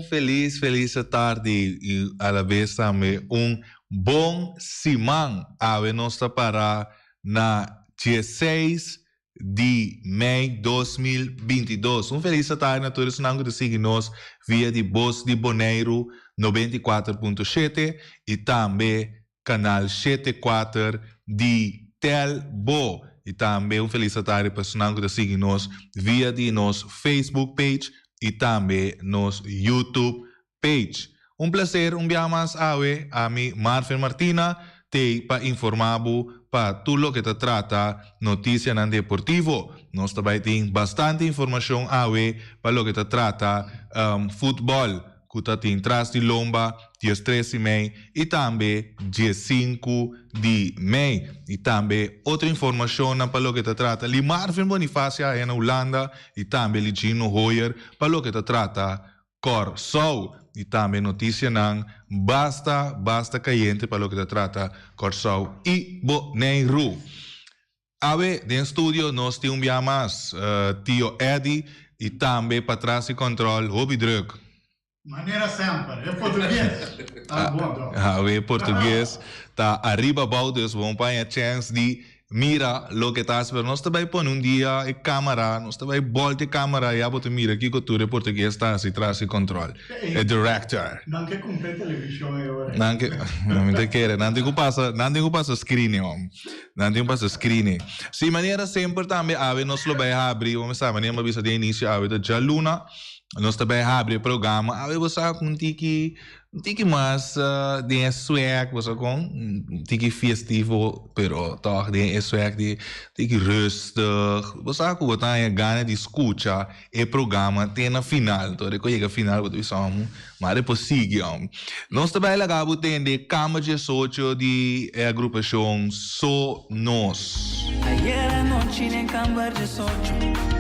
Feliz tarde e a la vez também bom semana a nossa para na 16 de maio de 2022. Feliz tarde a todos que seguem-nos via de Voz de Bonaire 94.7 e também canal 74 de Telbo. E também feliz tarde para os que seguem-nos via de nosso Facebook page e também nos YouTube page. Prazer, dia mais a mim, Marfin Martina, te para informar para tudo o que te trata notícia no deportivo. Nós também temos bastante informação para o que te trata futebol, que está em trás de lomba, dia 13 de maio e também dia 5 de maio. E também outra informação para o que te trata de Marvin Bonifácio na Holanda e também de Gino Hoyer para o que te trata Corsou. E também notícia não basta caliente para o que te trata Corsou e Bonaire. No estúdio nós temos mais tio Eddie e também para trás e controle Hobby Druk. Maneira sempre, é português. O português está arriba baldes, vamos ter a chance de mira o que está esperando. Nós também põe dia a câmera, nós também volta a câmera e a mira aqui que o português está assim traz e controle. É director. Não quer cumprir televisão agora. Não te quer, não tenho passa screening, não tenho passa screening. Se maneira sempre também nós lo vai abrir, vamos saber maneira visa de início da Jaluna. Nós também abrimos o programa. Você com tiki mais de swag, você com tiki festivo, pero toch de swag de tiki rustig. Você com botar gana de escutar o programa tem na final, então depois chega final você sabe, mas depois sigue. Nós também lagamos tem de cama de sócio de agrupação Sonos. Ayer anoche en Cambar de Socho,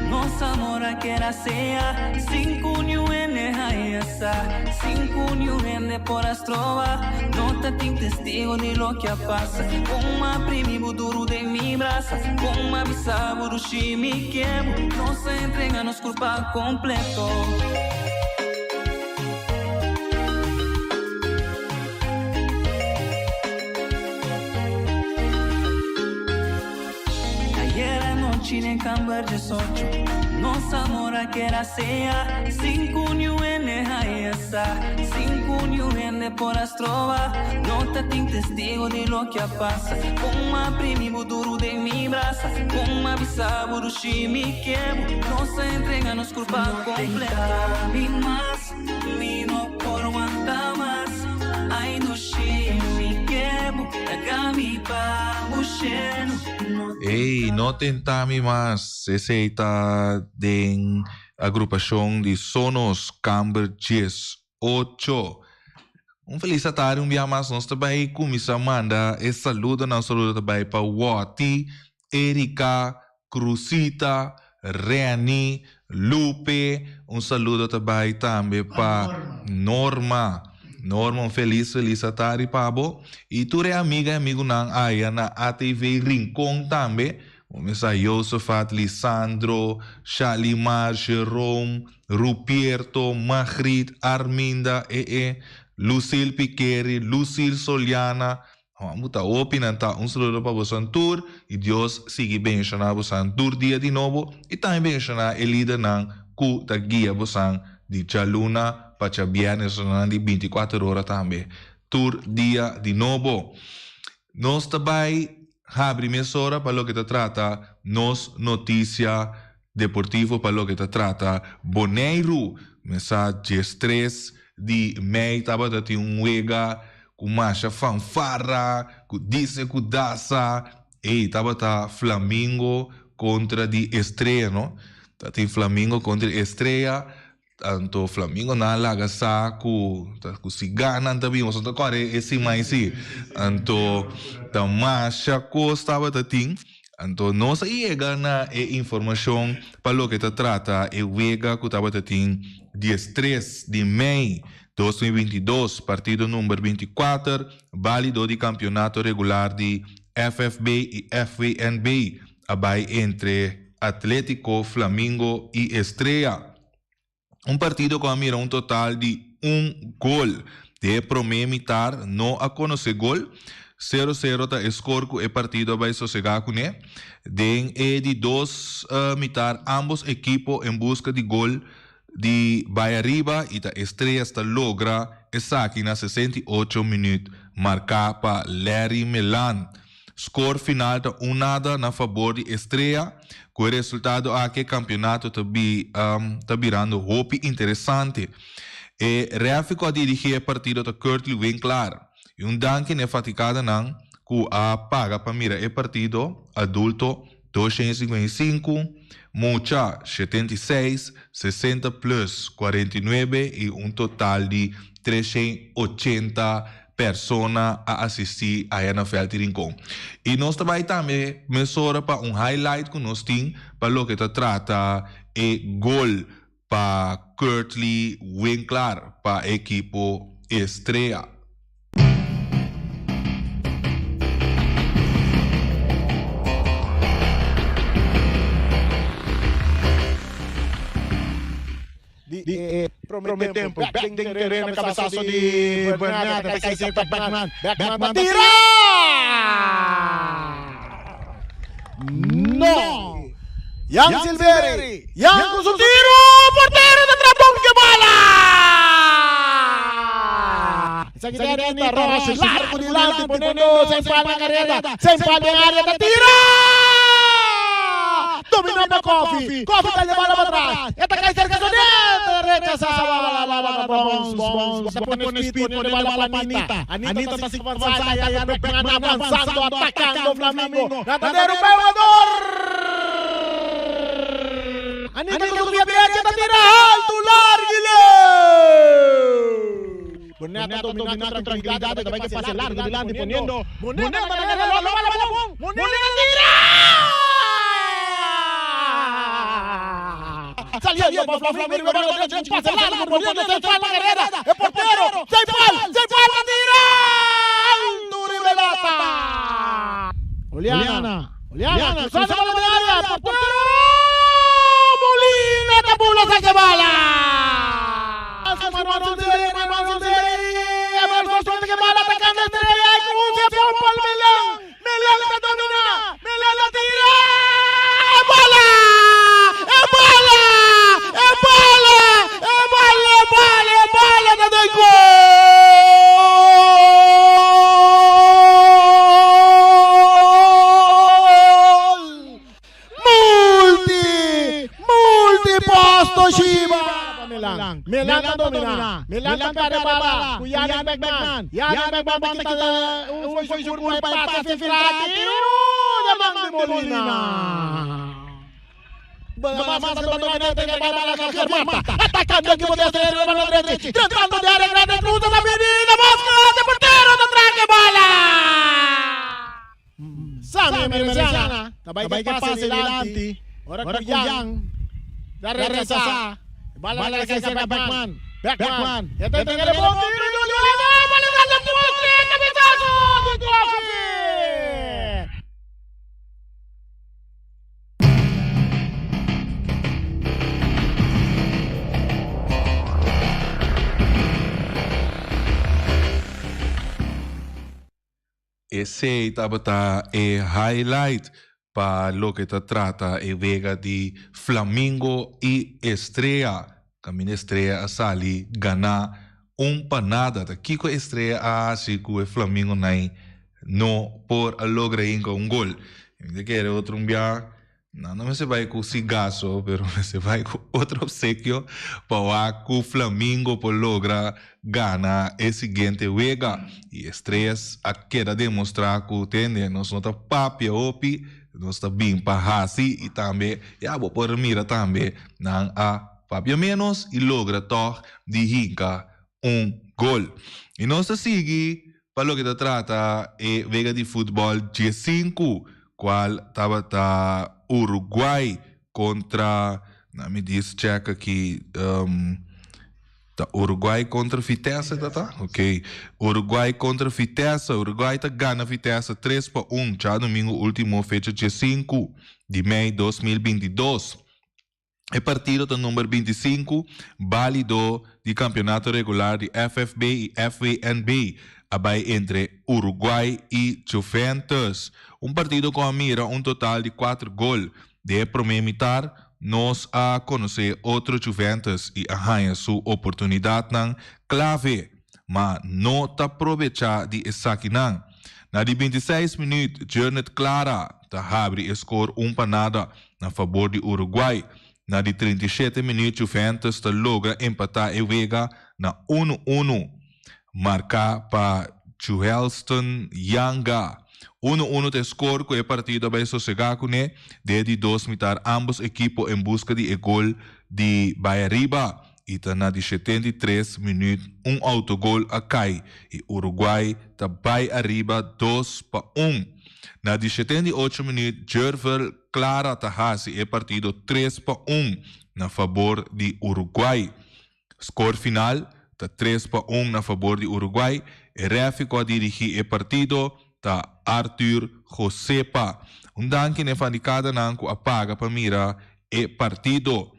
nossa mora que era sea, 5 new ene hayasa, 5 new ene por astrova, nota tem testigo de lo que passa, uma primo duro de mi braça, uma bisabo do chimi quebo, nossa entrega nos culpa completo. En Cambar de Socho, nossa mora que era sea, 5 new ene hayasa, 5 new ene por astrova, nota tem testigo de lo que passa, uma primo duro de mi braça, uma bisabo do chimi quebo, nossa entrega nos culpa completa. Mi mas, mi no por aguantar mais, ai do chimi quebo, agami pa bucheno. Ei, não tentamos mais essa de agrupação de Sonos Camber 18. Feliz tarde, dia mais nós também começamos a mandar esse saludo também para Wati, Erika, Cruzita, Reani, Lupe, saludo também para Norma, feliz tarde, Pabo. E tu é amigo nan aí na ATV Rincon também. Vamos a Josefat, Lisandro, Shalimar, Jerome, Ruperto, Magritte, Arminda, Lucille Piqueri, Lucille Soliana. Vamos a opinar saludo para você tour e Deus siga bem chamar você tour dia de novo e também bem chamar o líder nan ku da guia você de Jaluna para viernes de 24 horas também. Tour dia de novo. Nós também abrimos hora para o que te trata nos notícia deportivo para o que te trata Bonaire. Mensagem 3 de maio estava de wega com marcha fanfarra, com disse com daça e estava Flamengo contra de Estreia, não? Tem Flamengo contra Estreia. Tanto Flamengo na laga saco, com cigana também, mas não corre esse mais sim. Tanto Tamasha Costa tating, tanto nós chega na informação para o que te trata e wega que estava tating 13 de maio 2022, partido número 24, válido de campeonato regular de FFB e FVNB, abai entre Atlético, Flamengo e Estreia. partido com a mira total de 1 gol. De primeira metade não a conhecer gol. 0-0 tá score que o partido vai sossegar com ele. De 2 metade, ambos equipos em busca de gol de vai arriba e a Estrela está logra essa aqui na 68 minutos marcar para Larry Milan. Score final tá 1-0 na favor de Estrela. Com o resultado aqui campeonato tá virando hope interessante. E refico a dirigir o partido tá Kurt Winkler. E danke ne faticada não que a paga para mirar o partido adulto 255, mucha 76, 60 plus 49 e total de 380 pessoas a assistir a NFL Rincón. E nós também mesura para highlight que nós temos para o que trata o gol para Kurtley Winkler para a equipo Estrela. Prometemos back de terreno, cabeçaço de Bernardo, vai sair para Beckman, tira! Não! Yang Silveri, Yang com o tiro, porteiro da Trabão que bola! Essa aqui é a Rocha, largo de lado, ponendo sem falha na carreira, sem falha na área, tira! Dominou para Kofi tá levando para trás. Esta cai cerca de derecha, bons. Põe speed, põe bola para Anita. Anita está se avançando, atacando o Flamengo. Natadeiro pegador. Anita com a direita, tira alto, largue-lhe. Boneta dominando com tranquilidade, vai que passa largo de lado, ponendo. Boneta na carreira, Boneta tira! Saliendo para Flamengo, passa largo, ponendo, sem falha na carreira, é porteiro, sem falha, tira! Duri Belata! Oliana, cruzando a bola na área, porteiro! Molina, tabula, sai que bala! Manso dele, que bala, atacando a Estrela, e com o for para o Melão está dominando, Melão tira! É bola! Da dois gol! Multi posto Shiba! Melan tá dominando. Melan tá perde a bola. O Yannick Beckman bota que foi seguro para empate final. Tiro da mão de Molina. Massa dominante que vai para qualquer mata. Atacando aqui por dentro, levando a direita. Tentando de área grande, cruza da menina. Mosca, porteiro da traque bola. Sami Mereciana. Também que passe delante. Ora com Yang. Da regresa. Bola na cabeça para Beckman. Este tem ele bom tiro. Bola na poste, cabeçaço de Kofi. Esse estava highlight para lo que trata e vega de Flamengo e Estrela. Camina Estrela a sali ganhar panada. Aqui com Estrela assim que o Flamengo não por lograr gol. Eu quero outro não se vai com cigaço, mas se vai com outro obsequio para que o Flamengo por lograr ganhar a seguinte vega. E Estrelas a queda demonstrar que tem nós não está papia opi, nós está bem para assim e também vou por mira também não a papia menos e logra toch de hinca gol. E nós sigue para o que trata e vega de futebol G5, qual estava Uruguai contra, me diz checa aqui, Uruguai contra Vitesse, tá? Ok. Uruguai contra Vitesse. Uruguai ganha Vitesse 3-1. Já domingo, último fecha dia 5 de maio de 2022. o partido do número 25, válido de campeonato regular de FFB e FVNB, abai entre Uruguai e Juventus. Partido com a mira total de 4 gols. De promemitar, nos a conhecer outro Juventus e arranha sua oportunidade na clave, mas não está aproveitar de Esaquinan. Na de 26 minutos, Janet Clara está abre score panada na favor de Uruguai. Na de 37 minutos, Juventus está logra empatar e Vega na 1-1. Marca para Joelston Yanga. 1-1 de score com o partido vai sossegar com ele. Desde 2 mitar ambos equipos em busca de gol de Bayariba. E na de 73 minutos, autogol a cai. E Uruguai está vai arriba 2-1. Na de 78 minutos, Jervel Clara Tahasi e partido 3-1 na favor de Uruguai. Score final está 3-1 na favor de Uruguai. E ref a dirigir o partido está Arthur Josepa. Danke ne van die cada nanko apaga para mira e partido.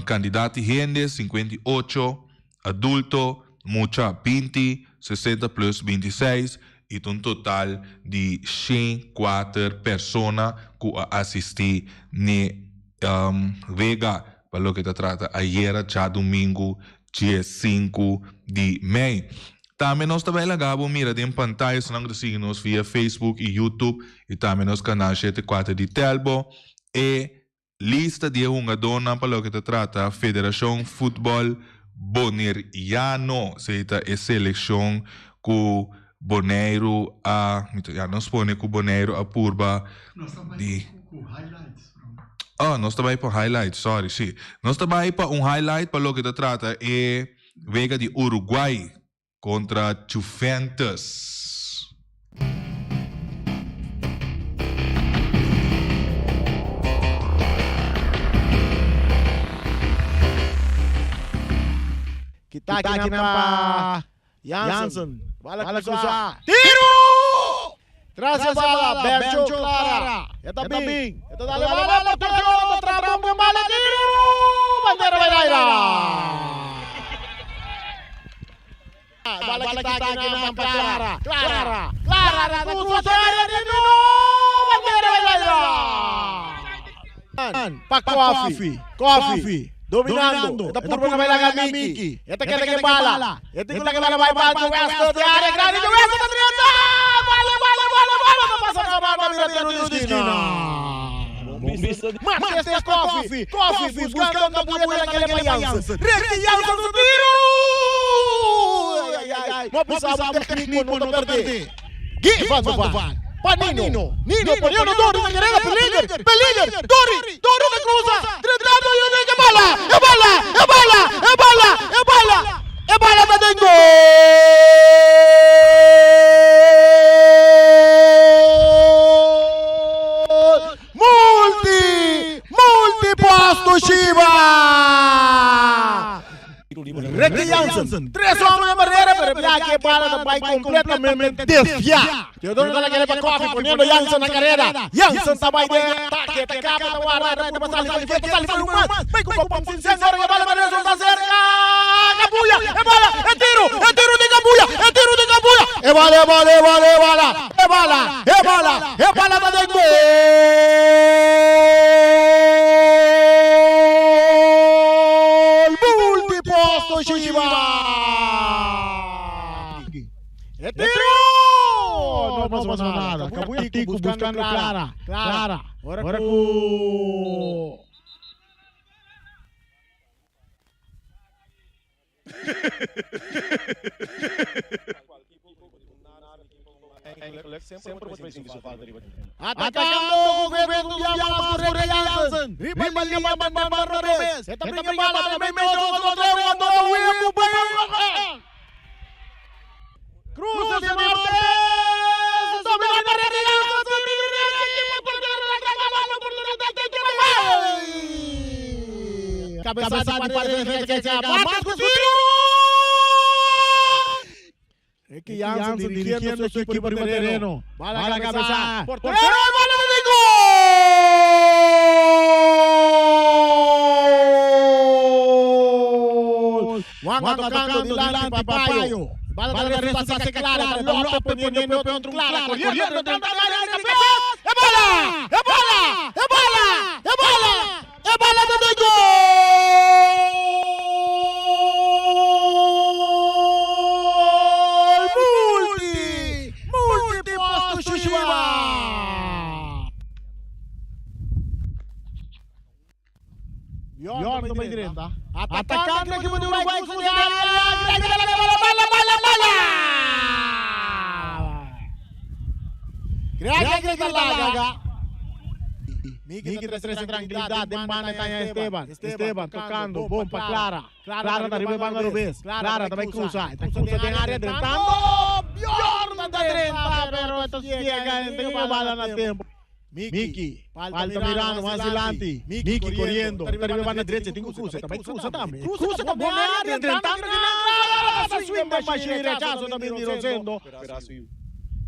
Candidato gente 58, adulto mucha 20, 60 plus 26 e total de 104 pessoas que assistir ne Vega para lo que te trata ayer já domingo dia 5 de maio. Também nós também lagamos mira de pantallas nang nos via Facebook e YouTube e também nos canal 74 de Telbo e lista de jogadores para o que te trata Federação Futebol Boneriano, seita a seleção com Boneiro a nós põe com Boneiro a purba de highlights. nós também para highlight, sorry, sim. Nós também para highlight para o que te trata é Vega de Uruguai contra Juventus. Kita nampak Jansen. Bala cruzar. Tiro! Traz a bala, Bercho Clara. Eta bing. Eta dale bala, Bercho, trabam com bala, tiro! Bandeira vai lá. Bala kita nampak Clara. Clara, cruzar de novo. Bandeira vai lá. Pak Coffee. Dominando. Esta purba na bailaga Miki. Esta que bala. Esta que bala vai para o West de área grande do West da trianta. Bala. Não passa na bala, mira tiro de esquina. Mas este Coffee buscando a buia daquele Jansen. Rete Jansen do tiro. Não precisava técnico não perder. Gui Van Panino, Poniano, Dori, Guerreiro, Pelliger, Dori da cruza, tratando e o que é bala da dentro. Multi posto Shiva. Ricky Jansen, 3 homens na barreira para evitar que a bala vai completamente desviar. Teodoro da Guerra para Coffee, ponendo Jansen na carreira. Jansen também de ataque, atacava na guarda, vai passar ali, foi um mais. Vem com o pão sincero, a bala vai resultar cerca. Cabuia, é bala, é tiro de Cabuia, É bala da dentro. Shiva! É tiro! Não passa nada. Acabou o Tico buscando Clara. Agora com... Atacando o governo do Diamante por Jansen. Ribelinha para Robes. Esta brinca bala também meio contra o Ibo. Cruza de Martes. Domina a parede Jansen. Cabeçada de parede. Martes com tiro. É que Jansen dirigindo sua equipe de terreno. Bala cabeça. Porteiro, bola de gol! Juan tocando Dilante Papayo. Bala de resulta se clara, López poniendo otro claro, corriendo, entrando al área, ¡es bola! ¡Es bola! ¡Es bola! ¡Es bola! ¡Es bola de gol! Multi posto Shushiba! Yordo may diretta. Atacando equipo de Uruguay, cruza de área, Greg Laga. Miki traz tranquilidade, demanda a Esteban tocando, bom para Clara. Clara tá arriba banda Rubens. Clara também cruza. Cruza de área, tentando. Bjorn da diretta, pero esto ciega, tem uma bala na tempo. Miki, falta mirando mais adelante. Miki correndo, arriba banda direita, tem cruza também. Cruza também na área, tentando que na área, swing da machine, rechazo também dirozendo.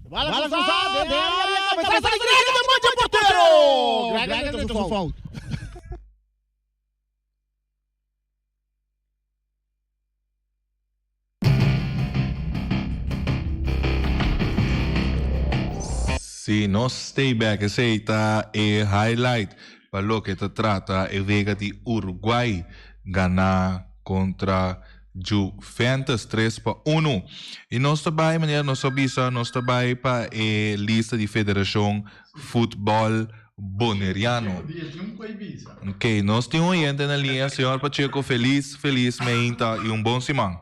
Bala cruzada, de área, cabeça direita, demanda o porteiro. Greg tentou falta. Se no stay back, aceita e highlight para lo que te trata e vega de Uruguay ganar contra Juventus 3-1. E nós também, maneira, nós avisa, nós também para a lista de Federação Futebol Boneriano. Ok, nós temos um oyente na linha, senhor Pacheco, felizmente, e bom semana.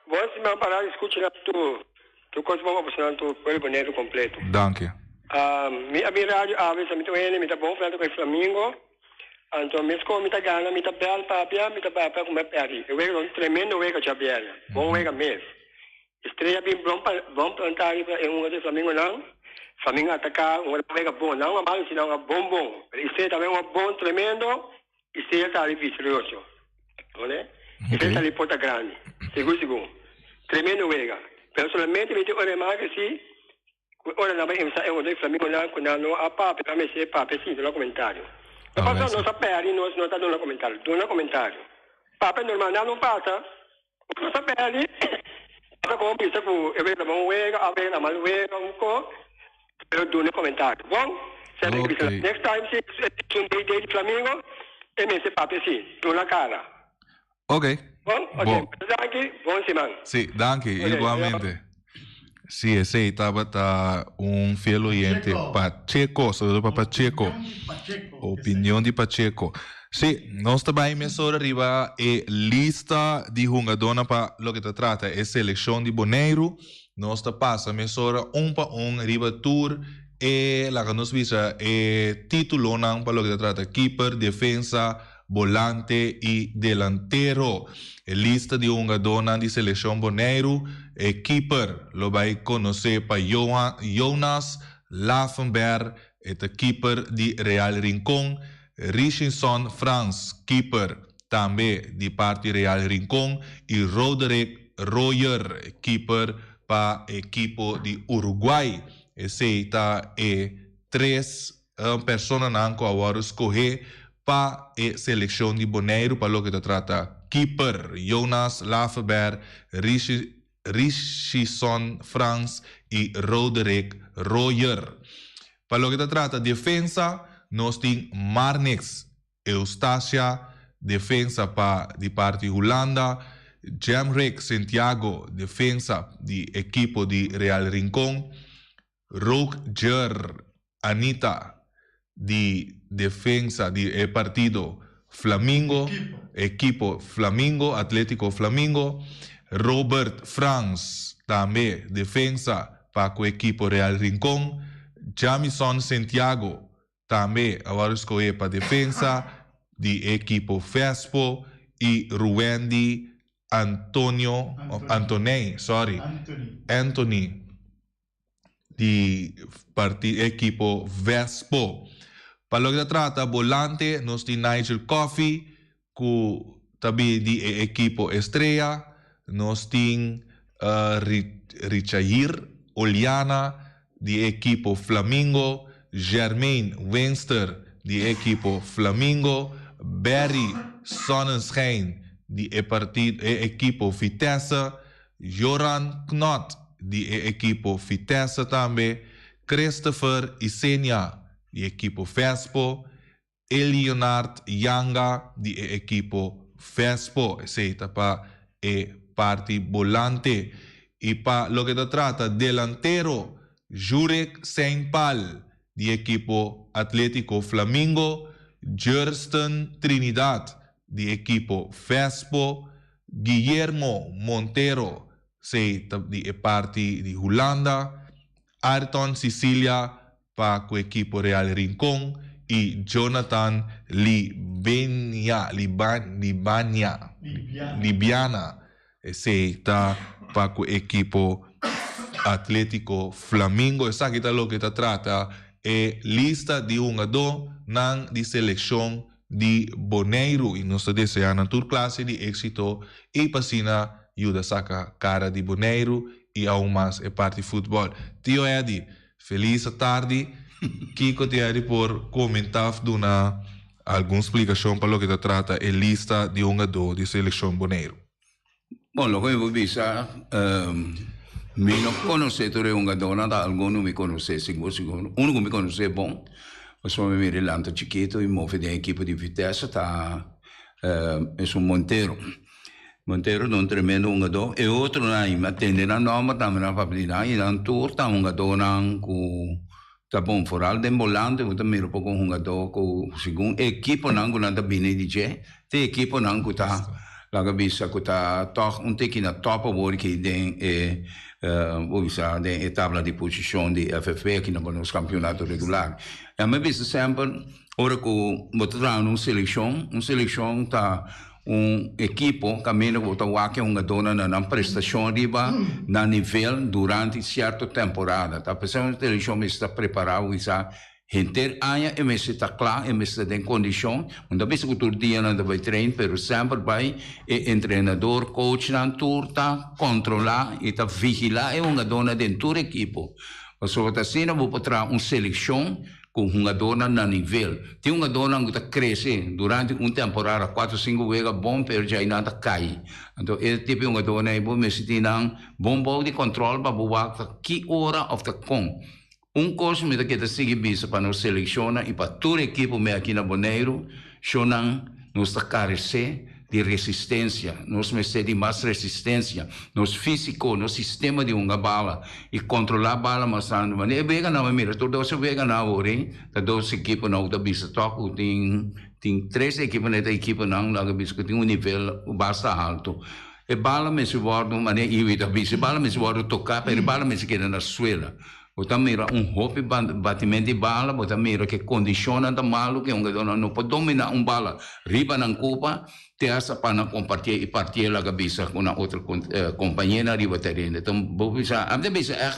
Bom semana para escutar tu coisa boa para tu o Bonero completo. Danke. A minha rádio, a vez, me tá bom, falando com o Flamengo. Então, me escolhe, me tá ganhando, me tá belo, papia, me tá belo, como é perto. Eu vejo um tremendo wega de abelha. Bom wega mesmo. Estreia bem bom plantar em um outro Flamengo, não. Flamengo atacar, um wega bom, não uma bala, senão um bom. Estreia também um bom, tremendo. Estreia tá ali vitorioso. Olha? Estreia tá ali porta grande. Segundo. Tremendo wega. Personalmente, me tem uma marca assim. Ora, não vai começar um outro Flamengo, não, quando não há papo, para me ser papo, sim, no comentário. Não passa, não sapere, não está dando comentário. Dona comentário. Papo é normal, não passa. Não sapere. Passa como isso, eu vejo uma wega, a ver uma wega, pero dona comentário. Bom? Okay. Next time, se um day de Flamengo, é me ser papo, sim, dona cara. Ok. Bom? Ok. Danke, bom semana. Sim, danke, igualmente. Sim, esse estava fiel oyente, Pacheco, saludo para Pacheco. Opinião de Pacheco. Sim, nós também mesura arriba e lista de jogadores para lo que te trata, é seleção de Boneiro. Nós te passa mesura para arriba tour e la que nos visa título para lo que te trata, keeper, defensa, volante e delantero. Lista de jogadores de seleção Boneiro. Keeper lo vai conhecer para Jonas Laffenberg, keeper de Real Rincón. Richardson Franz, keeper também de parte Real Rincón. E Roderick Royer, keeper para equipo de Uruguai. Esse está três pessoas que agora escolher para a seleção de Boneiro, para o que se trata. Keeper Jonas Laffenberg, Richardson Franz e Roderick Royer. Para o que se trata, defensa, nós temos Marnix Eustacia, defensa de parte Holanda, Jamrik Santiago, defensa de equipo de Real Rincón, Roger Anita, de defensa de partido Flamengo, equipo Flamengo, Atlético Flamengo, Robert Franz, também defensa para o equipo Real Rincón, Jamison Santiago, também agora escolhe para defensa de equipo Fespo e Ruendi Anthony de equipo Vespo. Para o que se trata, volante, nós temos Nigel Coffey, que também de equipo Estrela. Nós temos Richair Oliana, de equipo Flamengo. Germain Wenster, de equipo Flamengo. Barry Sonnenschein, di equipo Vitesse, Joran Knot, di equipo Vitesse também, Christopher Isenia, di equipo Vespo, e Leonard Yanga, di equipo Vespo, aceita para parte volante. E para lo que se trata delantero, Jurek Saint-Pal, di equipo Atlético Flamingo, Jurston Trinidad, di equipo Vespo, Guillermo Montero, di parte di Holanda, Ayrton Sicilia, para o equipo Real Rincón, e Jonathan Libiana, está para o equipo Atlético Flamingo. Essa aqui é o que se trata, é lista de jogador de seleção de Bonaire, e nós desejamos toda classe de êxito e para ajuda a sacar cara de Bonaire e ao mais é parte de futebol. Tio Eddie, feliz tarde. Kiko te Eddie por comentar dona alguma explicação para o que se trata é lista de jogador de seleção Bonaire. Bom, lo que eu vi, me não conhece todo jogador, nada algum me conhece, seguro. Um que me conhece bom, mas eu me relento chiquito e move da equipe de Vitesse, é Montero. Montero é tremendo jogador. E outro, me atende na norma, também na papelina, e na tour, um jogador tá bom, foral de volante, eu também um pouco jogador, segundo equipe não que não tá bem DJ, tem equipe não que tá lá que bisa que tá toch tem na top award que tem de tabela de posição de FFP aqui no campeonato regular. E me bisa sempre ora que botar uma seleção tá equipe caminho botar o que dona na prestação riba na nível durante certa temporada. Tá pensando que a seleção está preparada isso Hinter aia e me está claro e me está em condição, onde bisa que todo dia não vai treinar, pero sempre vai treinador, coach na turta, controlar e tá vigilar e dona dentro da equipe. Mas o que assim não vou botar seleção com dona na nível. Tem dona que cresce durante temporada 4-5 vezes bom, pero já ainda cai. Então, esse tipo de dona é bom, mas tem bom de controle para botar que hora of the com. Coisa que está seguindo bisa para nos selecionar e para toda a equipe aqui na Bonaire, nos está carecer de resistência, nos merecemos de mais resistência, nos físico, no sistema de uma bala e controlar a bala mas não é bem não mira todo isso bem não ore da duas equipes não da bisa toco tem 3 equipes na equipe não lá que bisa tem nível basta alto e bala me se guarda maneira e da bisa bala me se guarda tocar per bala me se queda na suela. Você mira hobby batimento de bala, você mira que condiciona da malo que jogador não pode dominar bala, riba na culpa, te essa para não compartilhar e partir lá cabeça com a outra companheira riba terreno. Então, você até bisa é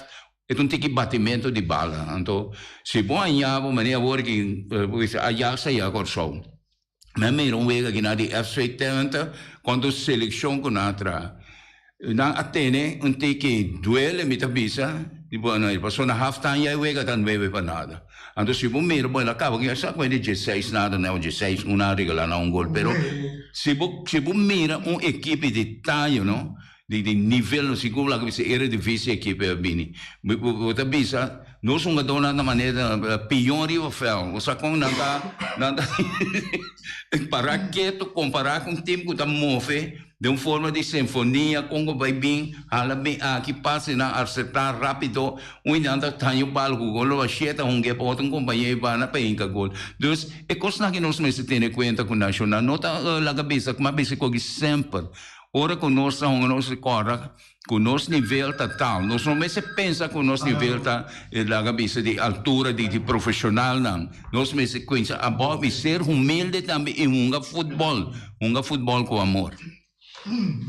tipo batimento de bala. Então, se bom anhavo, maneira agora que você aí sai agora só. Mas mira vega que na de F70 quando seleção com outra na Atene que duele mita bisa passou na halftime e aí vega não bebe para nada. Então se bom mira bom acaba que essa coisa de 16 nada não 16 uma regala não gol, pero se bom mira equipe de tamanho não de nível no segundo lá que você era difícil equipe bini. Você bisa nós dona na maneira pior e o fel. Você com nada para quieto comparar com o time que está move de uma forma de sinfonia, Congo vai bem, hala bem aqui passa na acertar rápido, anda tanho balo com gol, a cheta que pode companheiro na penca gol. Então, é coisa que nós temos que ter em conta com o nacional. Nota lá cabeça, como a vez que sempre ora com nós corre com nosso nível tal, nós não se pensa com nosso nível tá lá cabeça de altura de profissional não, nós me se pensa a boa ser humilde também em futebol com amor.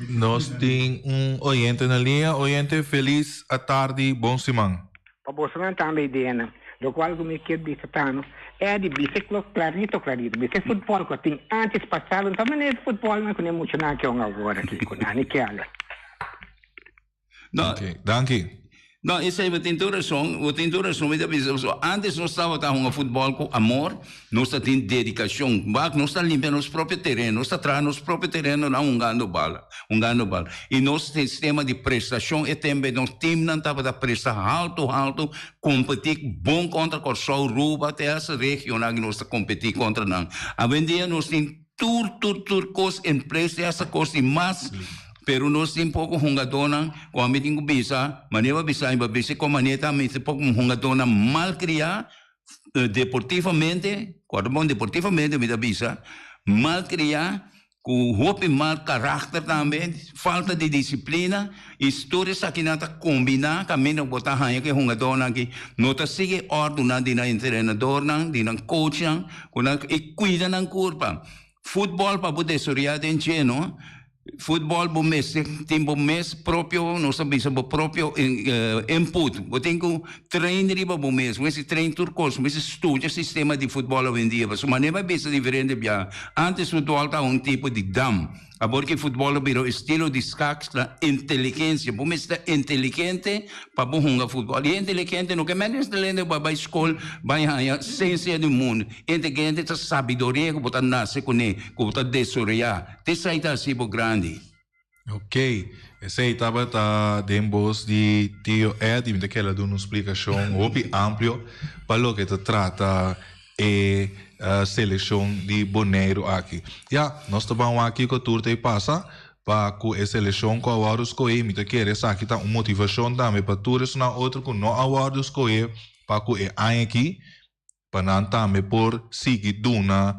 Nós temos oyente na linha, oyente feliz à tarde, bom semana. Para você também Diana, do qual me quer dizer tanto é de biciclo clarito, porque futebol que tem antes passado, também é futebol não é muito na que agora aqui com a Niquela. Não, okay, danke. Não, isso aí, o tintura são, antes nós estávamos jogando futebol com amor, nós temos dedicação, nós estamos limpando nosso próprio terreno, nós estamos trazendo nosso próprio terreno, não jogando bola. E nosso sistema de prestação é também, nosso time não estava a prestar alto, competir bom contra o Sol, Ruba, até essa regional que nós estamos competir contra não. A vendia nós temos tudo coisa em preço, essa coisa e mais. Pero nós temos pouco jogadores, com a meeting bisa, maneira bisa, com maneira também pouco jogadores mal criar deportivamente, quando bom deportivamente me bisa, mal criar, com roupa mal caráter também, falta de disciplina, histórias aqui não tá combinar, caminho botar ranha que jogador aqui, não tá sigue ordem de na treinador, de na coach, e cuida na curva. Futebol para poder soriar dentro, não? Futebol bom mês, tem bom mês próprio, não sabemos o próprio input. Eu tenho treinar bom mês, esse treino turcos, esse estudo, sistema de futebol hoje em dia. Mas a maneira bem diferente, antes o futebol era tipo de dam. Agora que futebol virou estilo de skax, inteligência. Bom mês é inteligente para bom jogar futebol. E inteligente não que menos de lendo para a escola, vai a ciência do mundo. Inteligente é sabedoria que você nasce com ele, que você desoriar. Isso aí está assim grande. Ok, esse aí estava dentro de tio Ed, me daquela de uma explicação bem ampla para o que se trata a seleção de Bonaire aqui. Nós estamos aqui com a turma e passa para a seleção com a Awardos Coe, me daquela essa aqui está uma motivação também para todos na outra com não Awardos Coe para que é aqui para não também por seguir duna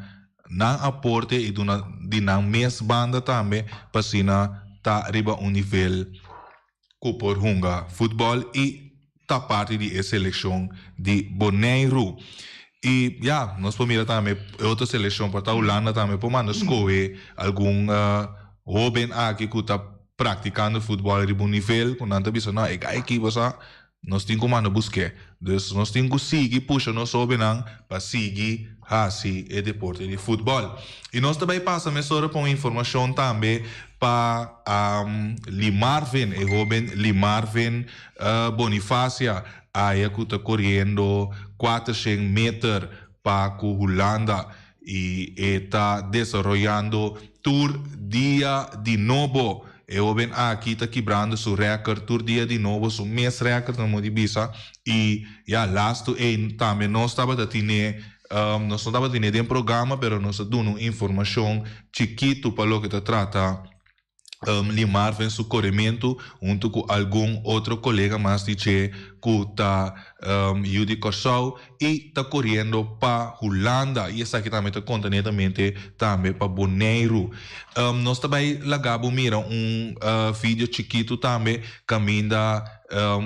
na aporte e duna de na mes banda também para sina tá arriba nível que por hunga futebol e tá parte de seleção de Bonaire. E nós podemos também outra seleção para a Holanda também para nós escolher algum jovem aqui que está praticando futebol de bom nível, com nada bisa não é aqui nós temos que buscar. Então nós temos que seguir puxa nós jovem para seguir assim o deporte de futebol. E nós também passamos sobre uma informação também para Limarvin, o jovem Limarvin Bonifácia, aí que está correndo 400 metros para a Holanda e está desenvolvendo tour dia de novo. Eu venho aqui está quebrando seu recorde tour dia de novo, seu mês recorde no Modibisa e last também nós estava a ter nós não estava tendo um programa, mas nós dando informação chiquito para o que se trata limar em seu corrimento junto com algum outro colega mais de que está Yudi Corsau e está correndo para Holanda e essa aqui também está contenidamente também para Bonaire. Nós também lagamos mira vídeo chiquito também caminha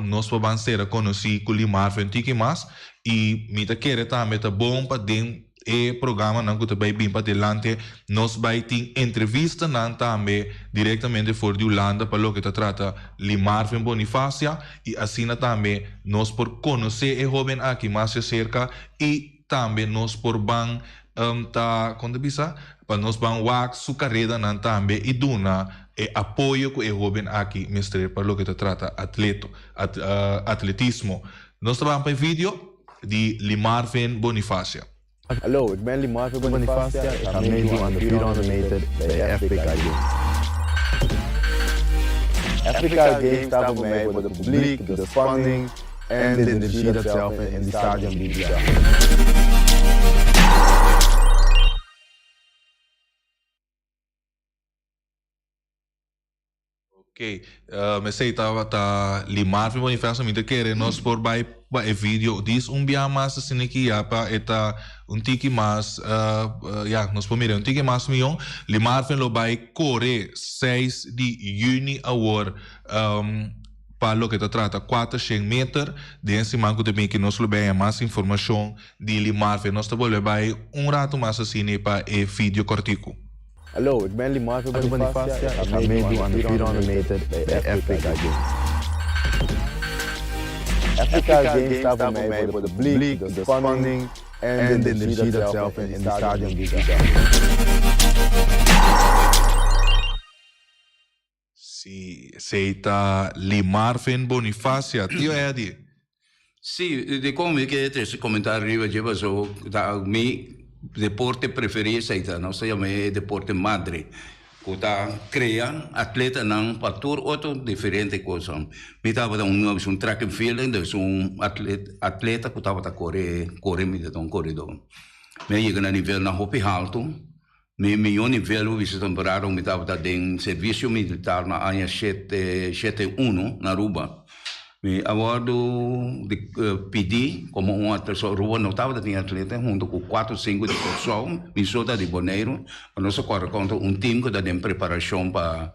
nós vamos ser conhecidos com limar em tiki mais e me tá querer também tá bom para dentro e programa não que também bem para adelante nós vai ter entrevista não também diretamente fora de Holanda para o que se trata Limarvin Bonifácia e assim também nós por conhecer o jovem aqui mais cerca e também nós por ban quando bisa para nós ban wax sua carreira não também e duna apoio com o jovem aqui mestre para o que se trata atletismo. Nós trabalhamos para o vídeo de Limarvin Bonifácia. Hallo, ik ben Limarvin Bonifácia. Ik ga meedoen aan de 400 meter bij de Afrika Games. Afrika Games staat voor mij voor het publiek, de spanning en de energie dat zelf in die stadion biedt. Ok, me sei estava Limarvin Bonifácia me querer nós por vai o vídeo diz dia mais assim que para eta tiki mais nós podemos tiki mais milhão Limarvin lo vai correr 6 de junho agora para o que se trata 400 metros desse manco também que nós levamos mais informação de Limarvin nós também vai rato mais assim para o vídeo cortico. Hallo, ik ben Limarvin Bonifácia. Ik ga meedoen aan de 400 meter bij de Afrika Games. Afrika Games staat voor mij voor het publiek, de spanning en de energie dat zelf in die stadion biedt. seita Limarfen Bonifacia. Tio Eddie. Sì, di come che esse comentário arriva già so da mi deporte preferito seita, não sei a me deporte madre. Kota crea atleta não patur outro diferente coisa. Me tava um track and field, dus atleta que tava correr me de corredor. Me chega na nível na hopi alto. Me nível vice temporada me tava em serviço militar na área 71 na Aruba. Me aguardo de pedir como uma pessoa rua não estava de atleta junto com 4 ou 5 de pessoas me solta de Boneiro nós corre contra time que está em preparação para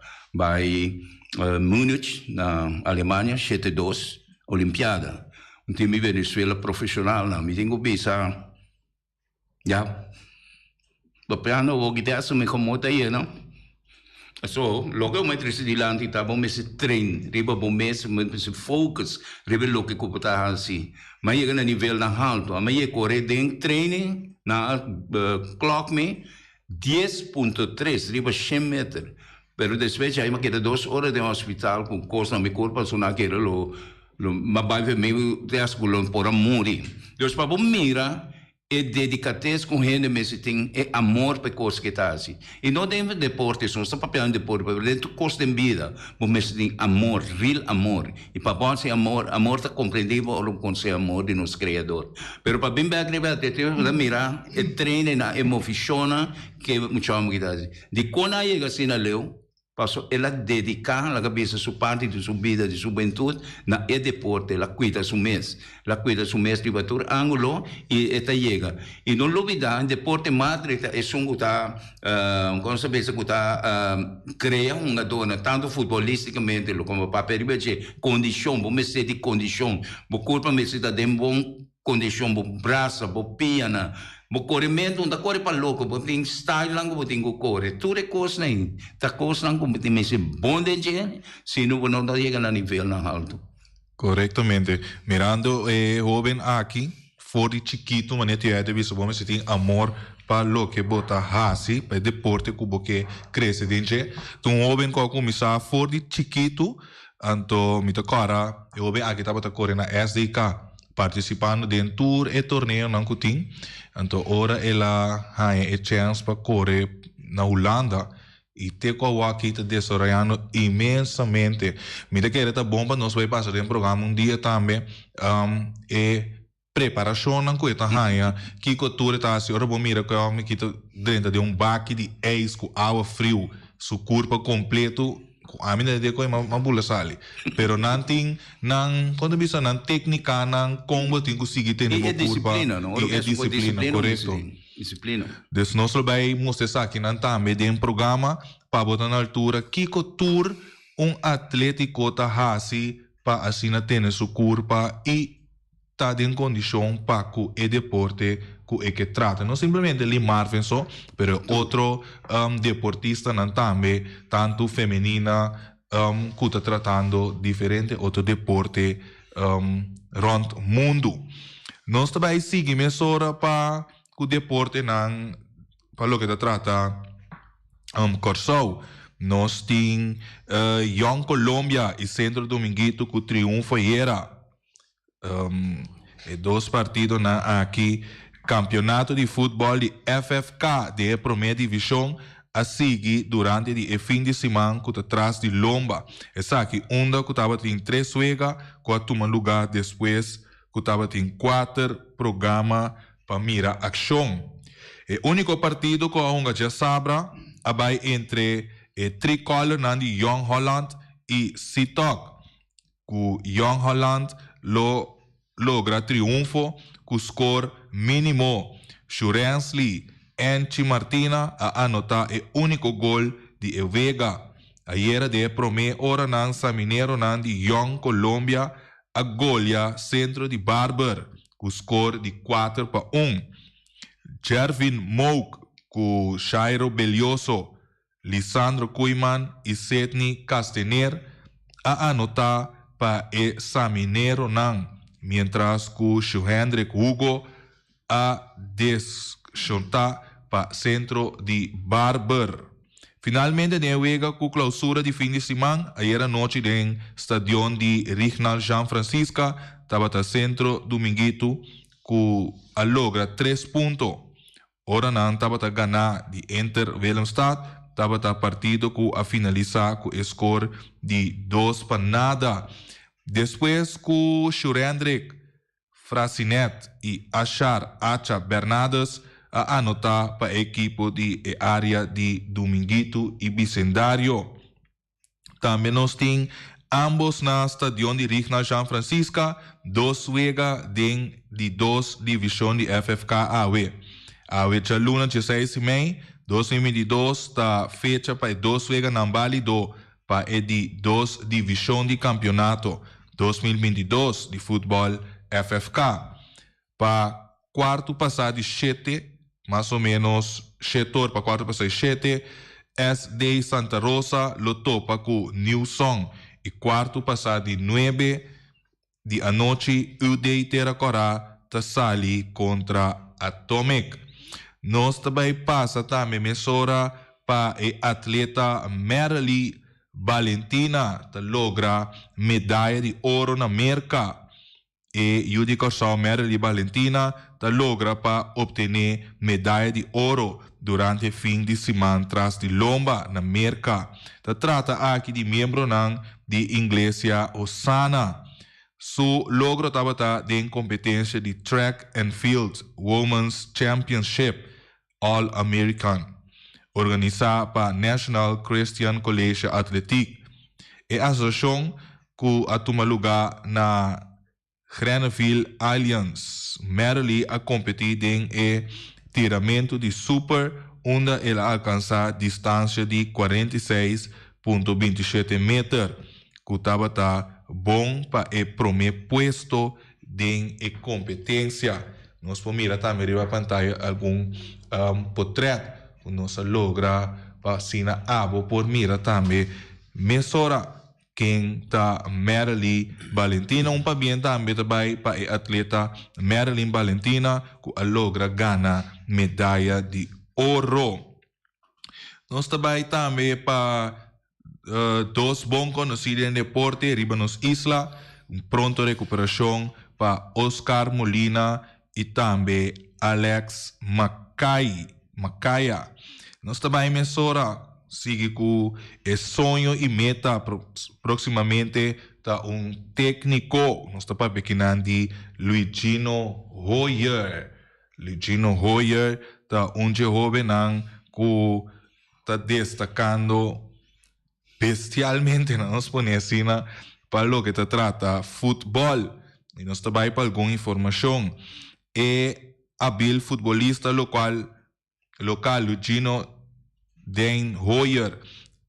Munich na Alemanha 72 Olimpiada time Venezuela profissional na me tenho visa já do piano vou que assumir como tá aí não. So, logo eu triste de lá então vamos se trein, riba bom mês, se focus, riba lo que computa assim. Mas chega na nível na alto, a minha corre dentro training na clock me 10.3, riba 100 metros. Pero depois aí me queda 2 horas de hospital com coisa na minha corpo, so na quero lo mas vai me ter as colônias por morrer. Deus para bom mira e dedicatez com gente mesmo tem é amor para coisa que está assim e não tem deporte só está papel deporte para dentro custa em vida mas mesmo tem amor real amor e para bom ser amor está compreendível ou com ser amor de nosso criador pero para bem bem até tem que mirar e treina na emociona que muito amo que está assim de quando chega assim na leu passou ela dedicar a cabeça sua parte de sua vida de sua juventude na deporte ela cuida seu mês de batur ângulo e esta chega e não olvidar deporte madre é um que está como se pensa que está cria uma dona tanto futbolisticamente como papel de condição bom mês de condição bom corpo mês está de bom condição bom braço bom piana bo corrimento da corre para louco bo tem style lang bo tem corre tudo é coisa nem tá coisa lang como tem esse bom de gente se não chega na nível na alto. Correctamente. Mirando joven aqui, for de chiquito, mas não é visto como se tem amor para lo que bota hasi, para deporte como que cresce dentro. Um joven que começa for de chiquito, então me tocara, joven aqui estava correndo na SDK. Participando de tour e torneio não cutim, então ora ela tem chance para correr na Holanda e te aqui está desarrollando imensamente. Mira que era bom para nós vai passar em programa dia também e preparação não coisa raia que cultura está assim ora bom mira que eu me quito dentro de baque de eis com água frio seu corpo completo a mim de coi mabula sali pero nanting nang quando bisa nang técnica nang como tem conseguir ter no disciplina não é disciplina correto disciplina des nós vai mostrar aqui nang também de programa para botar na altura que tour atlético tá hasi para assim ter seu corpo e tá em condição para que deporte que trata não simplesmente limar só, pero outro deportista não também tanto feminina que está tratando diferente outro deporte rond mundo. Nós também seguimos agora para o deporte não para o que trata Corsau. Nós temos Young Colômbia e Centro Dominguito que triunfo era 2 partidos aqui. Campeonato de futebol de FFK de primeira divisão a seguir durante o fim de semana que atrás de Lomba. Essa aqui onda que estava em 3 juegos, que toma lugar depois que estava em 4 programas para mirar ação. O único partido que a onda já sabe vai entre Tricolor de Young Holland e Sitok. Que Young Holland logra triunfo com score mínimo. Shurensley Enchi Martina a anotar o único gol de Vega. Ayer de primeira hora nan Samineiro nan de Young Colômbia a golia Centro de Barber com score de 4-1. Jervin Mouk com Shairo Belioso, Lisandro Cuiman e Sidney Castaner a anotar para o Samineiro nan. Mientras que Hendrik Hugo a descontar para Centro de Barber. Finalmente, ne juega con clausura de fin de semana, ayer anoche en estadio de Regional Jean Francisco, estaba centro Dominguito, que logra 3 puntos. Ora não estava a ganhar de Inter Willemstad, estava a partido que a finalizar com o score de 2-0. Depois que Shurendrik, Frasinet e Achar Acha Bernardes a anotar para a equipe de área de Dominguito e Bicendário. Também nós temos ambos na estadio de Regional Jean Francisco, 2 juega de 2 divisões de FFK AW. A luna 16 de maio 2022 está fecha para 2 juega na válido para a 2 divisão de campeonato 2022 de futebol FFK. Para quarto passar de 7, mais ou menos, setor para quarto passar de 7, SD Santa Rosa topa com New Song. E quarto passar de 9 de a noite, UD Terracorá está sali contra Atomic. Nós também passa também mesura para a atleta Merely Valentina, que logra medalha de ouro na América. E Judy Corsão Merely Valentina, que logra para obter medalha de ouro durante o fim de semana tras de Lomba na América. Se trata aqui de membro de Igreja Osana. Su logro estava em competência de Track and Field Women's Championship All-American, organizada para National Christian College Athletic. E a associação que toma lugar na Grenville Alliance, Merely a competir em tiramento de super, onde ela alcança distância de 46,27 metros, que estava bom para o primeiro puesto de competência. Nós podemos mirar também na pantalla algum portrait que nós logra para assinar abo por mirar também mesura quem está Merely Valentina, bem também para a atleta Merely Valentina que logra ganhar medalha de ouro. Nós também para dois bons conhecidos em deporte, Ribanos Isla, pronta recuperação para Oscar Molina e também Alex Macaya. Nós também mesura sigue com o sonho e meta proximamente tá técnico. Nós estamos pequenando de Luigino Hoyer. Luigino Hoyer tá jovem que está destacando bestialmente na nossa ponecina para o que se trata futebol. E nós também para alguma informação. É hábil futebolista local Luigino Den Hoyer,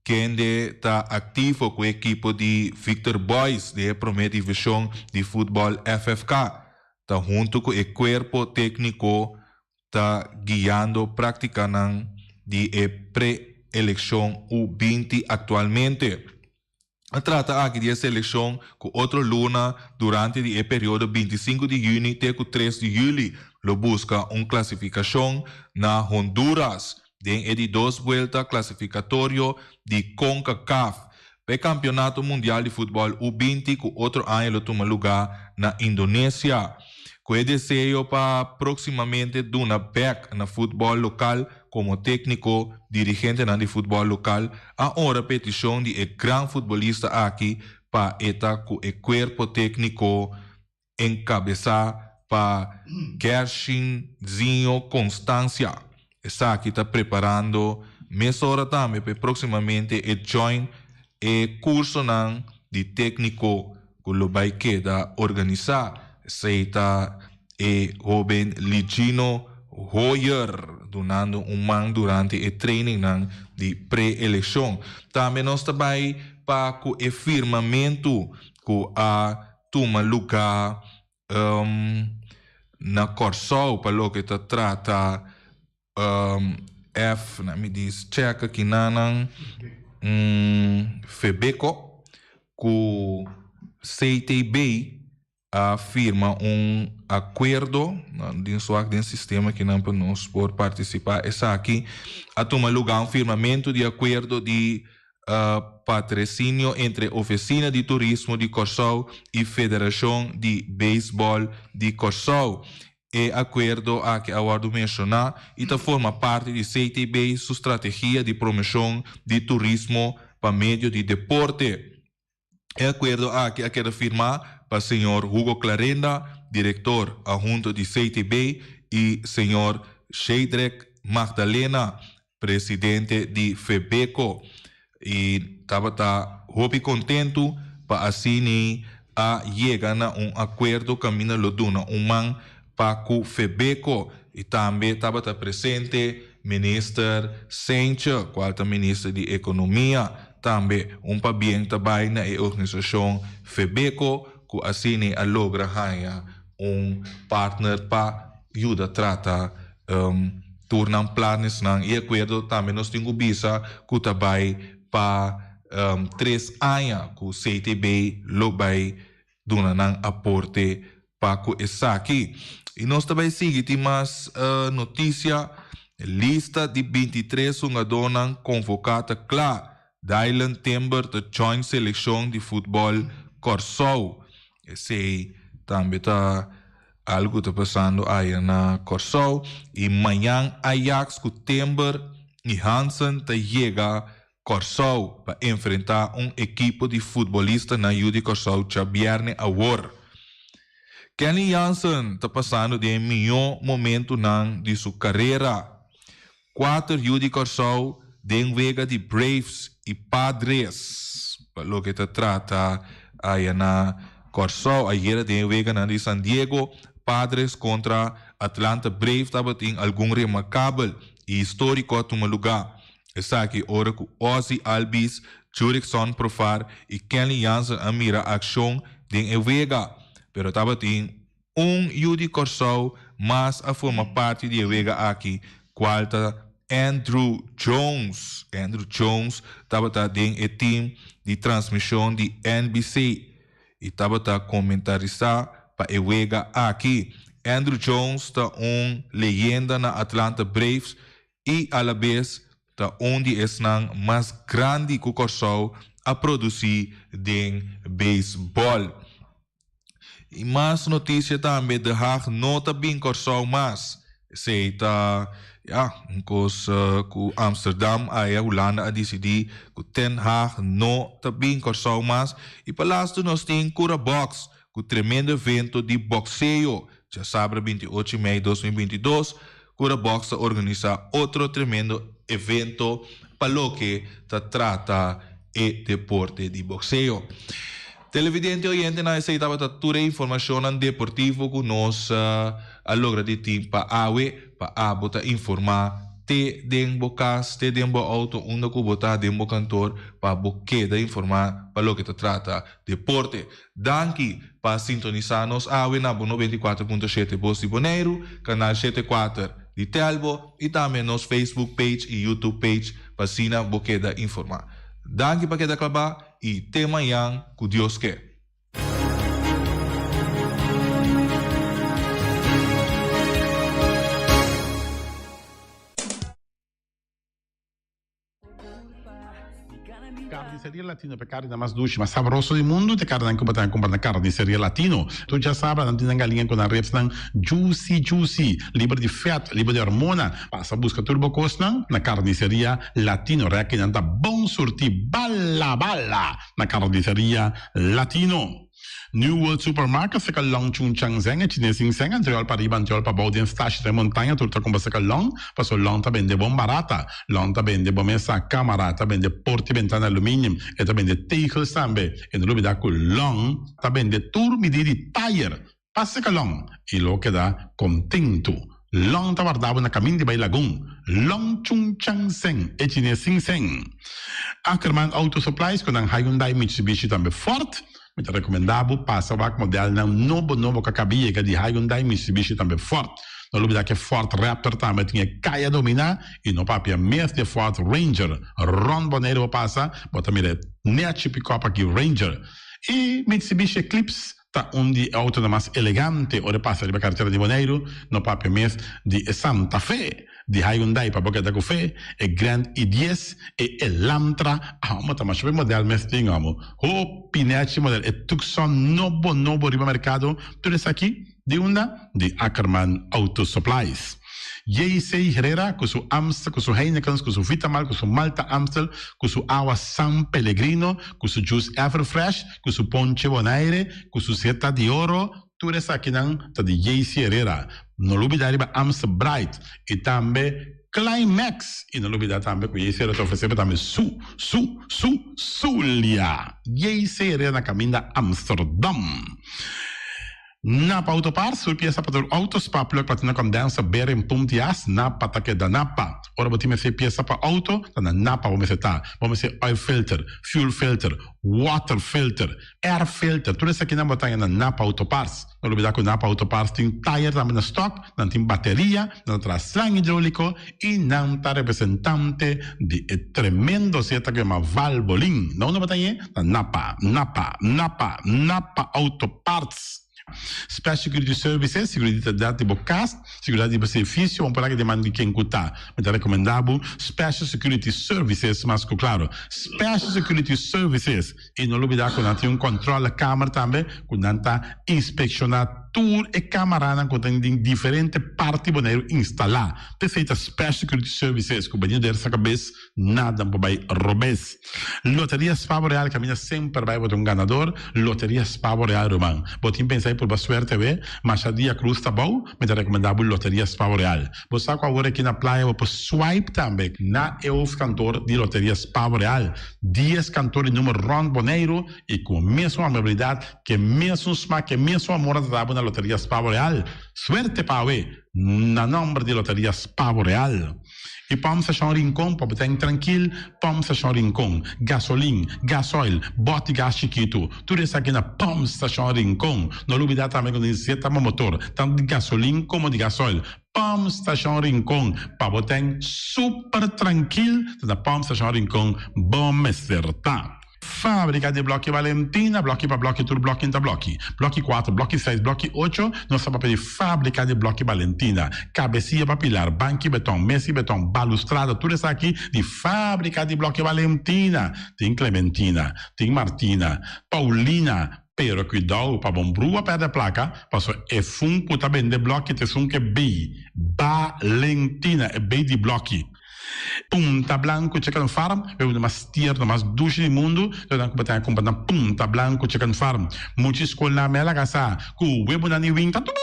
quem está ativo com a equipe de Victor Boys, de primeira divisão de futebol FFK. Está junto com o corpo técnico, está guiando, praticando de pré-eleição U20 atualmente. Trata aqui de seleção com outro luna durante o período 25 de junho até 3 de julho. Lo busca uma classificação na Honduras. De 2 vueltas classificatório de CONCACAF. Para Campeonato Mundial de Futebol U20, que outro ano toma lugar na Indonésia. Com o desejo para proximamente Duna back na futebol local como técnico, dirigente de futebol local, a hora petição de grande futebolista aqui para estar com o corpo técnico encabeçar para Gershinzinho Constância. Está aqui preparando mesura também para proximamente join curso de técnico que lo vai queda organizar. Está jovem Luigino Hoyer donando man durante o training de pré-eleição. Também nós também para o firmamento que toma lugar na Corsol para o que se trata me diz checa aqui nanang Febeco com CTB firma acordo de sistema que não nos pode participar. Essa aqui a tomar lugar firmamento de acordo de patrocínio entre Oficina de Turismo de Corsol e Federação de Beisebol de Corsol. E acordo a que aguardo mencionar e forma parte de CTB, sua estratégia de promoção de turismo para meio de deporte. E acordo a que quero firmar para o senhor Hugo Clarenda, diretor adjunto de CTB, e senhor Sheidrek Magdalena, presidente de FEBECO. E estava muito contento para assim chegar a acordo caminho loduna man para o FEBECO. E também estava presente ministro Sencha, qual é ministro de Economia, também para bem também na organização FEBECO, que assim logra partner para ajudar a tratar tornar planos e acordo também nós temos visa que também para 3 anos que o CTB vai dar aporte para essa aqui. E nós também seguimos mais notícia, lista de 23 jogadores convocados claro, Dylan Timber da joint seleção de futebol Corsol. Esse também está algo está passando aí na Corsol. E amanhã Ajax com Timber e Hansen chega Corsol para enfrentar equipe de futbolista na Judy Corsol Chabierne Award. Kenny Jansen está passando de melhor momento de sua carreira. 4 Judy Corsol de vega de Braves e Padres. Pelo que se trata aí na Corsol, ayer de vega de San Diego, Padres contra Atlanta Braves estava em algum remarcável e histórico a tomar lugar. Essa aqui ora com Ozzy Albies, Jurickson Profar e Kenny Jansen a mira ação de vega. Pero estava em Judy Corsol, mas a forma parte de vega aqui, qual está Andrew Jones. Andrew Jones estava em o time de transmissão de NBC e estava comentarizar para o vega aqui. Andrew Jones está leyenda na Atlanta Braves e a la vez está onde é mais grande que o Corsol a produzir de beisebol. E mais notícia também de Haag nota bem Corsol mas se está com Amsterdam aí a Holanda a decidir que Ten Haag nota bem Corsol mas e para lá nós temos Cura Box com tremendo evento de boxeo já sabe 28 de maio de 2022 Cura Box organiza outro tremendo evento para lo que trata o deporte de boxeo. Televidente oyente na essa estava toda a informação deportiva que nós logra de tempo para abota informar te den bocas te den bo auto onde que botar den bo cantor para boqueda informar para lo que te trata deporte. Danke para sintonizar-nos na 94.7 Voz de Bonaire, canal 74 de Telbo e também nos Facebook page e YouTube page para sina boqueda informar. Danke para queda acabar e até amanhã com Deus quer. Carniceria Latino per carne mais doce, mais saboroso do mundo, te carne que botar comprar na Carniceria Latino. Tu já sabe, não tem galinha com a reps não juicy, livre de fat, livre de hormona. Passa busca turbo costa na Carniceria Latino, reque não tá bom sortir bala na Carniceria Latino. New World Supermarket sa kalong chung chang zeng at chinesing zeng anterior para iban anterior para baudin stash de montaña turta kumba sa kalong paso long ta bende bom barata long ta bende bomesa camera ta bende porti ventana aluminium e ta bende teicels tambe e no da long ta bende tur midiri tire passa kalong e lo queda contento long ta guardava na camin di bay lagoon long chung chang zeng e chinesing zeng Ackerman Auto Supplies con ang Hyundai Mitsubishi tambe Ford. Mi recomendavo passa o modelo novo que cabia que de Hyundai Mitsubishi também Ford. Não lembro que Ford Raptor também tinha caia dominar e no papel mesmo de Ford Ranger. Ron Boneiro passa, bota mire nea pick-up aqui Ranger. E Mitsubishi Eclipse tá de auto mais elegante, ora passa de carteira de Bonaire, no papel mês de Santa Fe, de Hyundai para Boca da Café, e Grand i10 e Elantra, mas também o modelo mês tem o Pinete modelo, e Tucson novo riba mercado, tudo isso aqui de de Ackerman Auto Supplies. J.C. Herrera, com seu Amstel, com seu Heineken, com seu Vitamal, com seu Malta Amstel, com seu Agua San Pellegrino, com seu Juice Everfresh, com seu Ponche Bonaire, com seu Zeta de Oro, tudo isso aqui tá de J.C. Herrera. Não olvidar riba Amstel Bright e também Climax. E não olvidar também que J.C. Herrera te oferece também Zulia. J.C. Herrera na caminho da Amsterdam. Napa Autopars, sul pieza para autospa, plug platina condensa, beren puntias, Napa take da Napa. Ora botime se pieza para auto, na Napa vamos ser oil filter, fuel filter, water filter, air filter, tudo isso aqui na botanha na Napa Autopars. Não olvidar que o Napa Autopars tem tire também na stock, não tem bateria, não traz slang hidráulico e não está representante de tremendo seta que é uma Valvoline. Não na botanha, na Napa Autoparts. Special Security Services, seguridade de bocas, seguridade de serviço, vamos falar que demanda de quem cutar. Mas é recomendável Special Security Services, mas claro, Special Security Services, e não olvidar que não tem controle da câmara também, que não está inspecionado tour e câmara que tem diferentes partes Bonaire instalar. Perfeita Special Security Services, que o banheiro dessa cabeça, nada vai robes. Loteria Spavo Real, caminha sempre vai botar ganador, Loteria Spavo Real, Roman. Botim pensar por boa suerte, mas a dia cruz tá bom, mas é recomendável Loteria Spavo Real. Você sabe agora aqui na praia, você swipe também, na EUF cantor de Loteria Spavo Real. 10 cantores número Ron Bonaire, e com a mesma amabilidade, que mesmo smack, que mesmo amor da na Loteria Spavo Real. Suerte para na nombre de Loteria Spavo Real. E vamos achar rincón, para estar tranquilo, vamos achar rincón, gasolina, gasoil, bote gás chiquito, tudo isso aqui na vamos achar rincón. Não olvidar também que necessita motor, tanto de gasolina como de gasoil. Vamos achar rincón, para botar super tranquilo, na vamos achar rincón, bom acertar. Fábrica de Blochi Valentina, Blochi para Blochi, tudo Blochi inta Blochi. Blochi 4, Blochi 6, Blochi 8, nossa papel de Fábrica de Blochi Valentina. Cabecinha para pilar, banco betão, mesa betão, balustrada, tudo isso aqui de Fábrica de Blochi Valentina. Tem Clementina, tem Martina, Paulina, pero cuidado para bombrua perto da placa, passo é fun puta bem de Blochi, te fun que B, Valentina, é B de Blochi. Punta Blanco Chicken Farm, é uma das tiers mais duas do mundo. Então, como tem a Punta Blanco Chicken Farm, muitas escolas me lagasa, com o web na Niwing, tá tudo.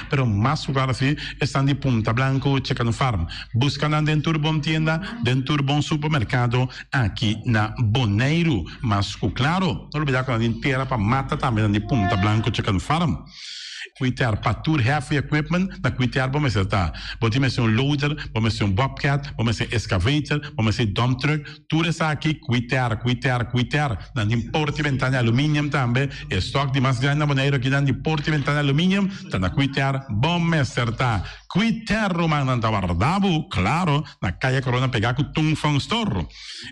Pero mais claro assim, estão de Punta Blanco Chicken Farm. Buscando dentro de bom tienda, dentro de bom supermercado, aqui na Bonaire. Mas claro, não olvidar que a gente tem para mata também de Punta Blanco Chicken Farm. Cuitar para tour heavy equipment, na cuitar vamos acertar. Vamos ser loader, vamos ser bobcat, vamos ser excavator, vamos ser dump truck, tudo isso aqui, cuitar. Na porta e ventana alumínio também, estoque de mais grande na Bonaire aqui na porta e ventana alumínio, tá na cuitar, vamos acertar. Cuitar romano na Guardabo, claro, na Caia Corona pegar com Tung Fong Store.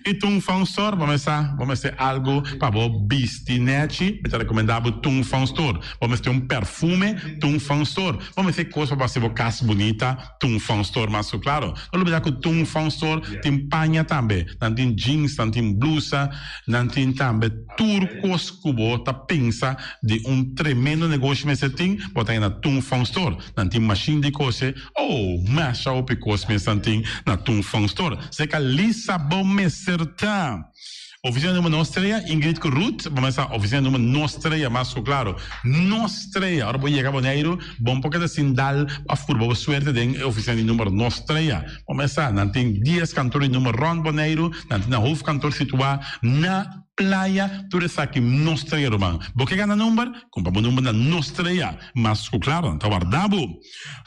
E Tung Fong Store, vamos ser algo para o bistinete, é recomendável Tung Fong Store. Vamos ter perfume, Tung Fong Store. Vamos ter coisa para ser casa bonita, Tung Fong Store, mas claro. Não olvidar que o Tung Fong Store tem panha também. Não tem jeans, não tem blusa, não tem também turcos que você pensa de tremendo negócio, mas você tem, botar aí na Tung Fong Store. Não tem machine de coisa, masha o picos, mas não tem na Tung Fong Store. Você que lisa bom me acertar. Oficina número Nostreia, Ingrid Ruth, vamos a oficina número Nostreia, mas claro, Nostreia, agora vou chegar a Bonaire, bom porque assim dá a furba suerte de oficina número Nostreia. Vamos a, não tem 10 cantores número Ron Bonaire, não tem na rua cantor situado na playa, tudo isso aqui, Nostreia, irmão. Porque ganha número? Compra o número da Nostreia, mas claro, está guardado.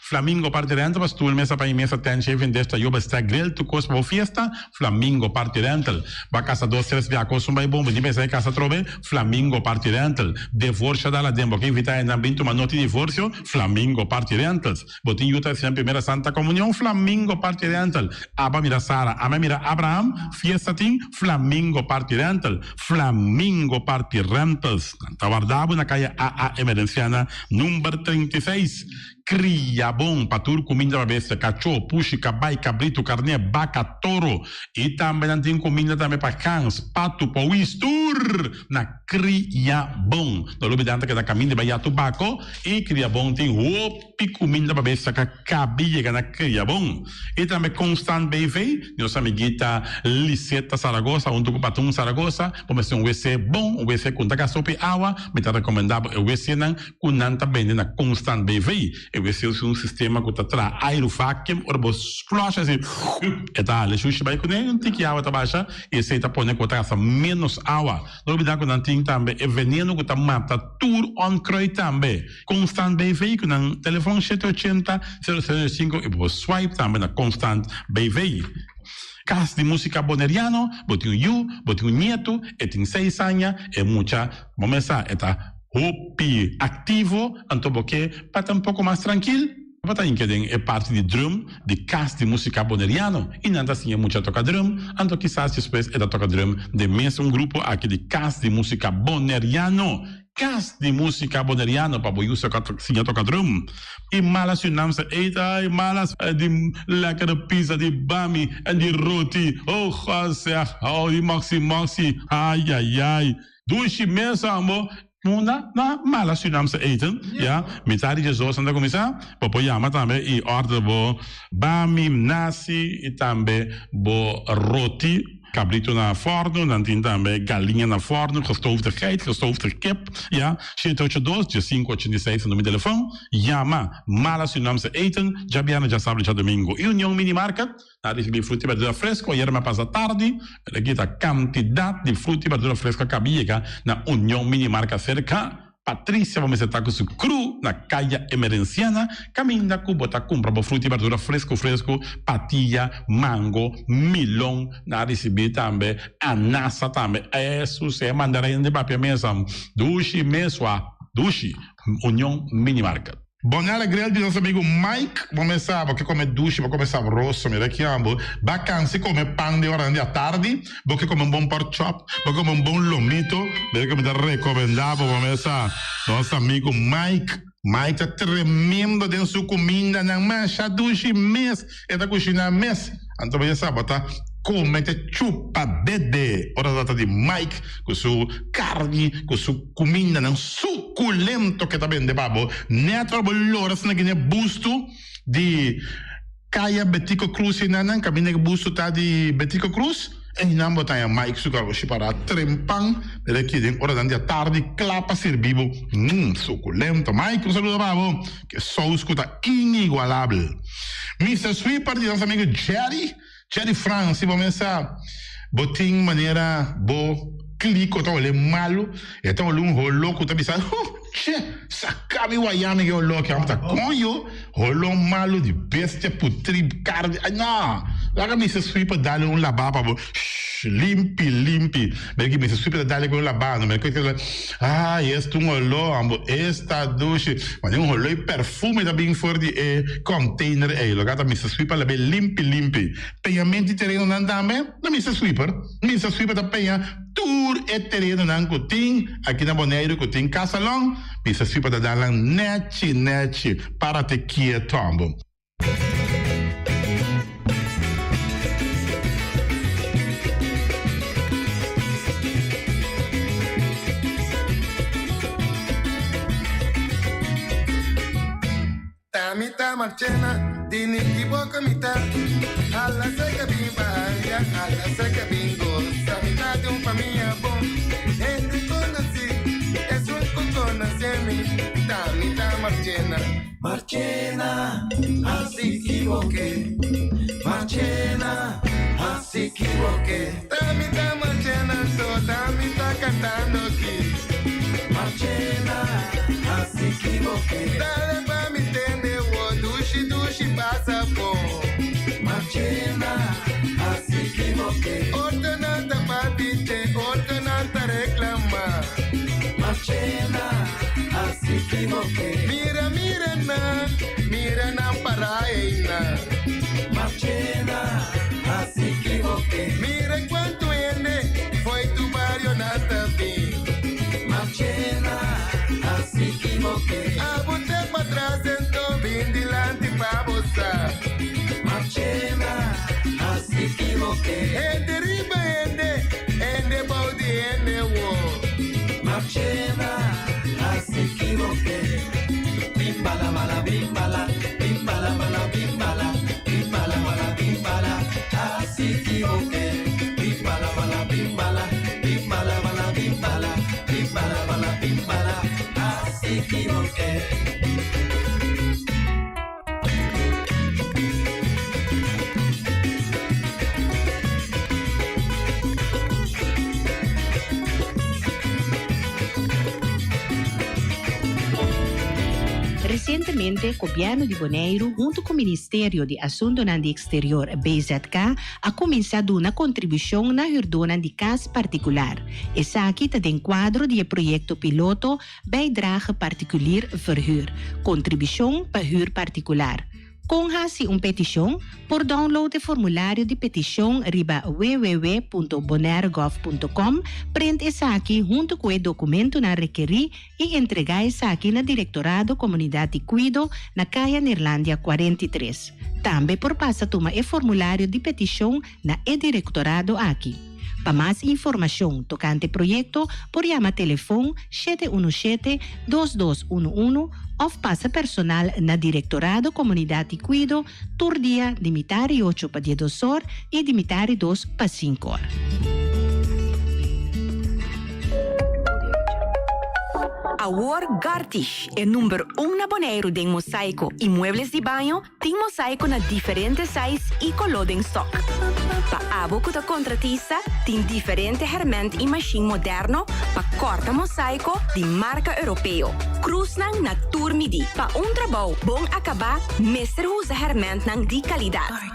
Flamingo parte rental, mas tu mesa para mesa tem chefe desta yoba está grill, tu costa para fiesta, Flamingo parte rental. Vai casa 2 3 via costa um bom, de mesa casa trobe, Flamingo parte rental. Divorcio da la dembo, que invita em ambiente uma nota de divórcio, Flamingo parte rentals. Botinho tá sempre primeira Santa Comunhão, Flamingo parte rental. Aba mira Sara, ama mira Abraham, fiesta ting, Flamingo parte rental. Flamingo Party Rentals. Tawardabo na kaya AA Emerenciana, número 36. Cria bom, patur, comida para besta, cachorro, puxi, cabai, cabrito, carne, vaca, toro. E também não tem comida também para cães, pato, pauistur. Na cria bom. No lobby danta que da caminho vai a tubaco. E cria bom tem roupa comida para besta, que cabia na cria bom. E também Constant BV, nossa amiguita Liseta Saragossa, um do patum Saragossa. Vamos ter WC bom, WC com taca sopa água. Me tá recomendado o WC não, com nanta bem na Constant BV. Eu sei um sistema que está atrás, aerovacuum, ou você flush assim, e tá, le xuxa vai com ele, não tem que água tá baixa, e você tá pondo que tá menos água. Não olvidar que não tem também, é veneno que tá mata, tour on croy também. Constant BV, que no telefone 780-005, e você swipe também na Constant BV. Casa de música boneriano, bote you, bote nieto, e tem 6 anos, e mucha, vamos a eta hopi ativo, então porque para estar um pouco mais tranquilo, para estar em é parte de drum, de casa de música boneriano, e não assim é muito toca drum, então quizás depois é da toca drum de mesmo grupo aqui de casa de música boneriano. Casa de música boneriano para boi usa sinha toca drum. E malas se não se eita, e malas de lekkere pizza, de bami, e de roti. Oh, zeg, oh, die maxi, ai, ai, ai. Doe je mesmo, amor. Na mala Surinaamse eten, ja, met daar die zo aan de commissaris, popoyama também e order bo bami, nasi e também bo roti, cabrito na forno, dan tem também galinha na forno, gestoofde geit, gestoofde kip, ja, 782-586 no meu telefone, llama mala Surinaamse eten, já biana já sábado já domingo, e União Mini Market, na recebi fruta e verdura fresco, ayer me passa tarde, aqui a quantidade de fruta e verdura fresca cabia na União Mini Market cerca. Patrícia, vamos estar com o cru na caia emerenciana, caminha com bota compra fruta e verdura fresco, patilha, mango, milão, na recebi também, anassa também, isso se é mandarim de papel mesmo, dushi, União Mini Market. Buon alegria di nostro amico Mike, começava che come dushi, ma começava rosso, mi richiamo, vacanze come pan di ora a tardi, perché come un buon pork chop, perché come un buon lomito, perché mi da recomendavo, começa nostro amico Mike. Mike tá tremendo dentro sua comida, não mancha dushi mês, é da cozinha mês, então você sabe, tá? Come te chupa bebê, ora data de Mike, com sua carne, com sua comida, não suculento que tá bem de babo, neto bolora, se não é busto de Caia Betico Cruz, e não caminha busto tá de Betico Cruz, e não botar Mike sucar o para trempang, daqui de hora da tarde, clapa servivo, suculento, Mike, um saludo babo, que só escuta inigualável. Mr. Sweeper, de nosso amigo Jerry France, vamos começar botin maneira bo clico tá olhando malo, então um rolo que tá pensando, che, sacabe o ayame que o louco, que tá conho, rolo malo de bestia putri carne, não, lá me se sweeper dá-lhe lavaba, limpi, perché mi si sweeper dá-lhe com lavando, mas que este rolo, esta douche, mas um rolo e perfume da bem for de container, lo gata mi si sweeper la bem limpi, pagamento terreno não também, não mi si sweeper da penha tour e terreno não cotin, aqui na Boneiro cotin casalão, mi si sweeper da dá-lhe nete, para te quieto, ambo. Mita marchena, dini kiboka mita, alla seca bimba, alla seca bingo, samita de família bom, entre conheci, es conoce-me, mita marchena, así equivoqué, marchena, así equivoqué, mita marchena, toda mita cantando aquí, marchena, así equivoqué, dale pa mi tende, dushi pasa por marchena, así equivoqué, ordenanta patite, ordenanta reclama, marchena, así equivoqué, mira na paraína, marchena, así equivoqué, mira cuánto viene, foi tu barrio na equivoqué. A botar para atrás, então vim delante para você. Marchena, se equivoqué. Ende riba, ende baudi, ende wo. Marchena, se equivoqué. Bimbala, mala, bimbala, bimbala, mala, bimbala, bimbala, mala, bimbala, se equivoqué. Bimbala, mala, bimbala, bimbala, mala, bimbala, bimbala, mala, bimbala, se equivoqué. Recentemente, o governo de Bonaire, junto com o Ministério de Assuntos do Exterior, BZK, ha começado uma contribuição na herdona de casa particular. Essa aqui está em quadro de projeto piloto Bijdrage Particulier Verhuur, contribuição para huur particular. Conha-se petição por download o formulário de petição riba www.bonaire.gov.com, prende essa aqui junto com o documento na requerir e entregar essa aqui na Diretorado Comunidade de Cuido na Caia Neerlândia 43. Também por passa tomar o formulário de petição na e-Diretorado aqui. Para mais informação tocante projeto, por chamar telefone 717-2211 ou passa personal na Diretorado Comunidade de Cuido, turdia de mitari 8 para 10 horas e de mitari 2 para 5 horas. A War Gartish é número 1 na Bonaire de mosaico e muebles de banho, tem mosaico na diferentes sizes e color em stock. Para abo que contratista, tem diferente herramientas e machine moderno para corta mosaico de marca europeu. Cruz nang na turmidi. Para trabalho bom acabar, mestre usa herramientas de qualidade.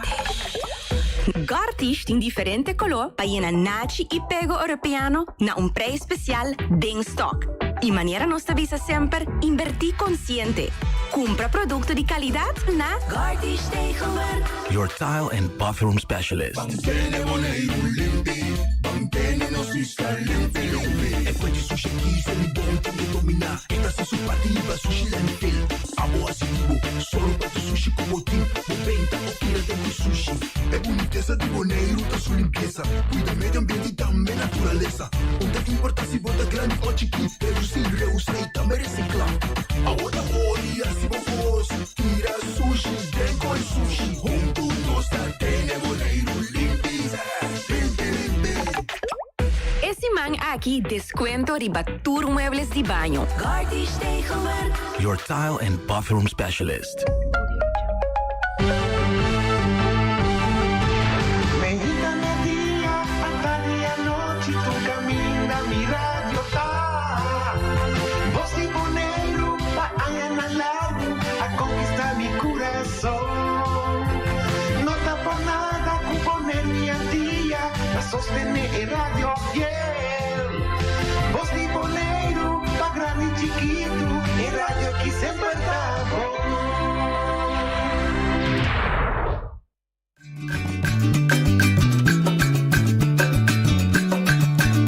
Gartish tem diferente color para ir na nachi e pego europeano na preço especial de stock. E maneira nossa visa sempre invertir consciente. Compra produto de qualidade na Gartish Tegenwerk. Your tile and bathroom specialist. Bambene Bonaire limpi, bambene nos isca limpi. E poi di sushi chi se li buon come domina. E da su partiva sushi lentil. Amo asitivo, solo per tu sushi como team. Moventa o tira de sushi. E boniteza di Bonaire da su limpieza. Cuida medio ambiente e também naturaleza. Onde que importa se bota grande ou chiqui. Reduzir, reusar e também reciclar. A outra bolia se vos tira sushi, deco e sushi. Junto nós tem Bonaire limpi, limpi, limpi. Esse man aqui descuento riba tour muebles de banho. Gartish Tegenwerk. Your tile and bathroom specialist. Medita día, hasta día noche, tu camina mi radio tá. Voz de Bonaire, pa allá na largo, a conquistar mi corazón. No está por nada con poner mi día, a sostener el radio fiel. Voz de Bonaire, pa grande y chiquito, el radio aquí siempre está bom.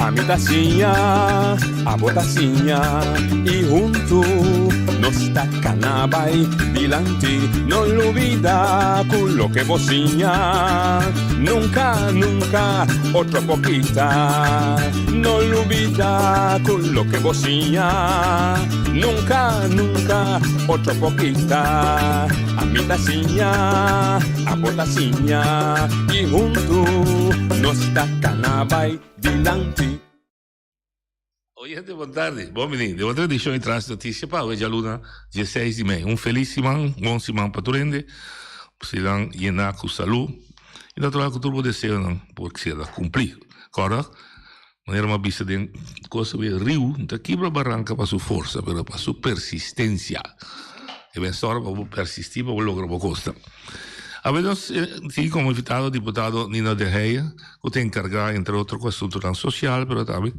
A mi tacinha, a botacinha e junto nos tacanabay dilante, no olvida quello que vocinha, nunca, nunca, otro poquita, no olvida quello que vocinha, nunca, nunca, otro poquita, a mi tacinha, a botacinha e junto nos tacanabay dilante. Oi, gente, boa tarde. Bom, menino, devo dire edizione di Trans Notícia para hoje, a luna 16 de maio. Feliz semana, bom semana para turende, para llenar com saúde e natural que tudo deseja, porque se cumprir. Agora, maneira uma vista de coisa de rio, da quebra barranca para sua força, mas para sua persistência. E bem, só para persistir, para lograr uma coisa. Abbiamo como invitado o deputado Nino de Gea, que tem encargado, entre outras, com a estrutura social, mas também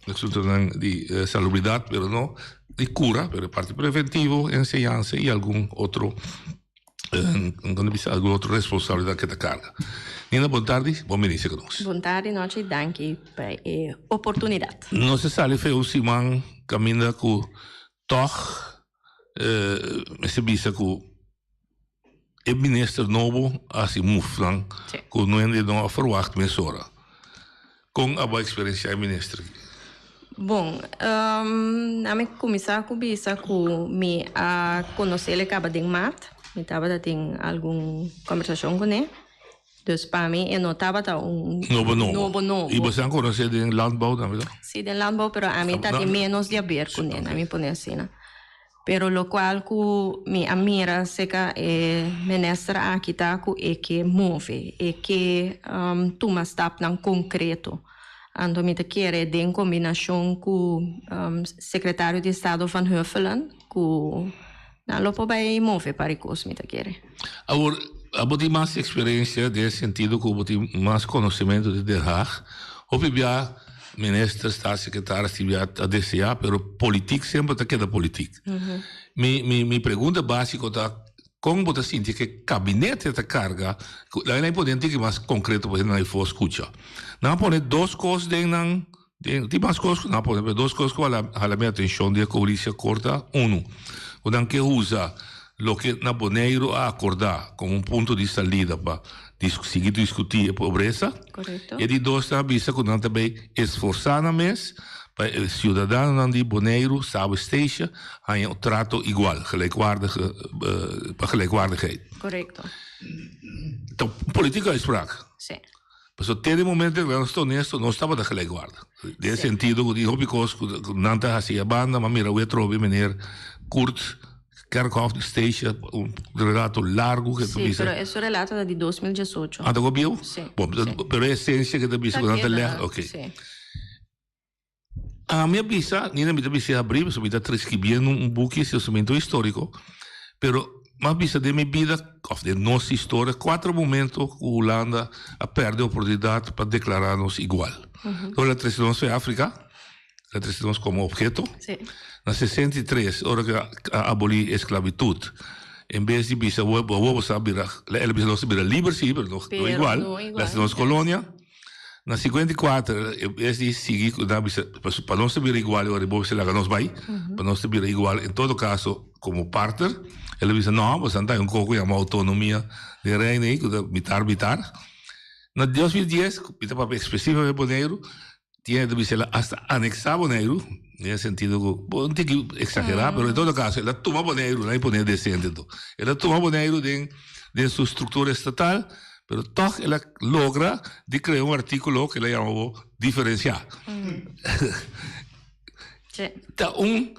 a estrutura de salubridade, mas não de cura, pero parte preventivo, enseñanza e algum outro responsabilidade que te carga. Nina, boa tarde, bom início conosco. Boa tarde, noite, danke pela oportunidade. Não se sabe, foi o Simão caminha com toch se bisa ku e minister novo assim muflan ku não ende não verwacht mesora com a boa experiência ministro. Bom, a minha começar com bisa ku me a conhecer ele acaba de mat, me tava tem algum conversação com ele. Dus para mim eu notava tá novo. E você conhece de landbouw também? Sim, de landbouw, pero a mim tá tem menos de ver com ele, a mim põe assim, né? Pero lo qual ku me amira seca ministra aqui tá ku é que move, é que toma stap nan concreto. Ando me te querer de em combinação com secretário de Estado Van Huffelen, ku na lo vai move para cos me te querer. Agora, a mais experiência nesse sentido, com mais conhecimento de Den Haag, obviamente ministro, staatssecretaris, estivia a DCA, pero política sempre está queda política. Mi pergunta básica é como você sente que o gabinete está carga, lá é importante que mais concreto para não for escuta. Não pode duas coisas dentro tem mais coisas, não pode duas coisas que a minha atenção de coalição corta. Quando que usa lo que na Boneiro a acordar como ponto de salida para seguir discutir a pobreza. Correto. E de dois também que nós também esforçar na mês para os cidadãos de Boneiro, South Station, tenham um trato igual, para gelijkwaardigheid. Correto. Então, política é fraca. Sim. Mas até o momento que nós estamos honestos, não estava da gelijkwaardig. Nesse sentido, eu digo que não está assim a banda, mas mira, eu trouxe meneer Kurt Kerkhoff Station, relato largo que Sì, però è sul relato di 2018. Ah, da bio? Sì. Bom, però è essenza che da bisa con tanta ok. Sì. A minha bisa, Nina me bisa abrir, so me está escrevendo um book de histórico, pero mas bisa de minha vida, of de nossa história, 4 momentos que a Holanda a perde a oportunidade para declarar-nos igual. Então, a transição foi África, a transição como objeto. Sì. Na 63, hora que aboli a esclavitud, em vez de bisa, vou saber, ela bisa não sabia livre, sim, mas não igual, nas colônia. Na 54, em vez de seguir, para não saber igual, agora vou se lá nos vai, para não saber igual, em todo caso, como partner, ela bisa, não, você não tem pouco de autonomia de reino, militar. Na 2010, para específico de Boneiro, tinha de bisa hasta anexar Boneiro, nesse sentido, não tem que exagerar, mas em todo caso, ela toma Boneiro, não é poder decente. Ela toma Boneiro de sua estrutura estatal, mas toch ela logra de criar um artículo que ela chamou diferenciar. Então,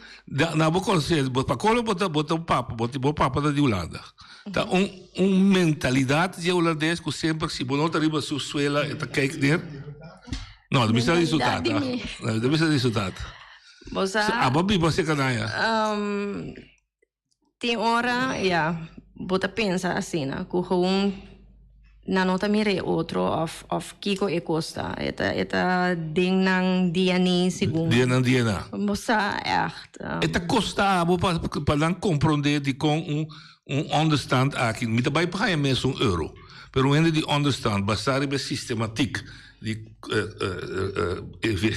na boa conselho, para qual bota um papo da Holanda. Tá mentalidade de holandês que sempre se não arriba sua suela e tá caindo dentro. Não, deve ser resultado. Deve ser resultado. A Bobby você canaya. Tem hora, bota pensa assim, né? Que na nota mire outro of Kiko e Costa. Eta ding nang DNA segundo. DNA. Moça echt. Eta Costa para não compreender de com understand aqui. Me também paga mesmo euro. Pero ainda de understand, basar em sistemática de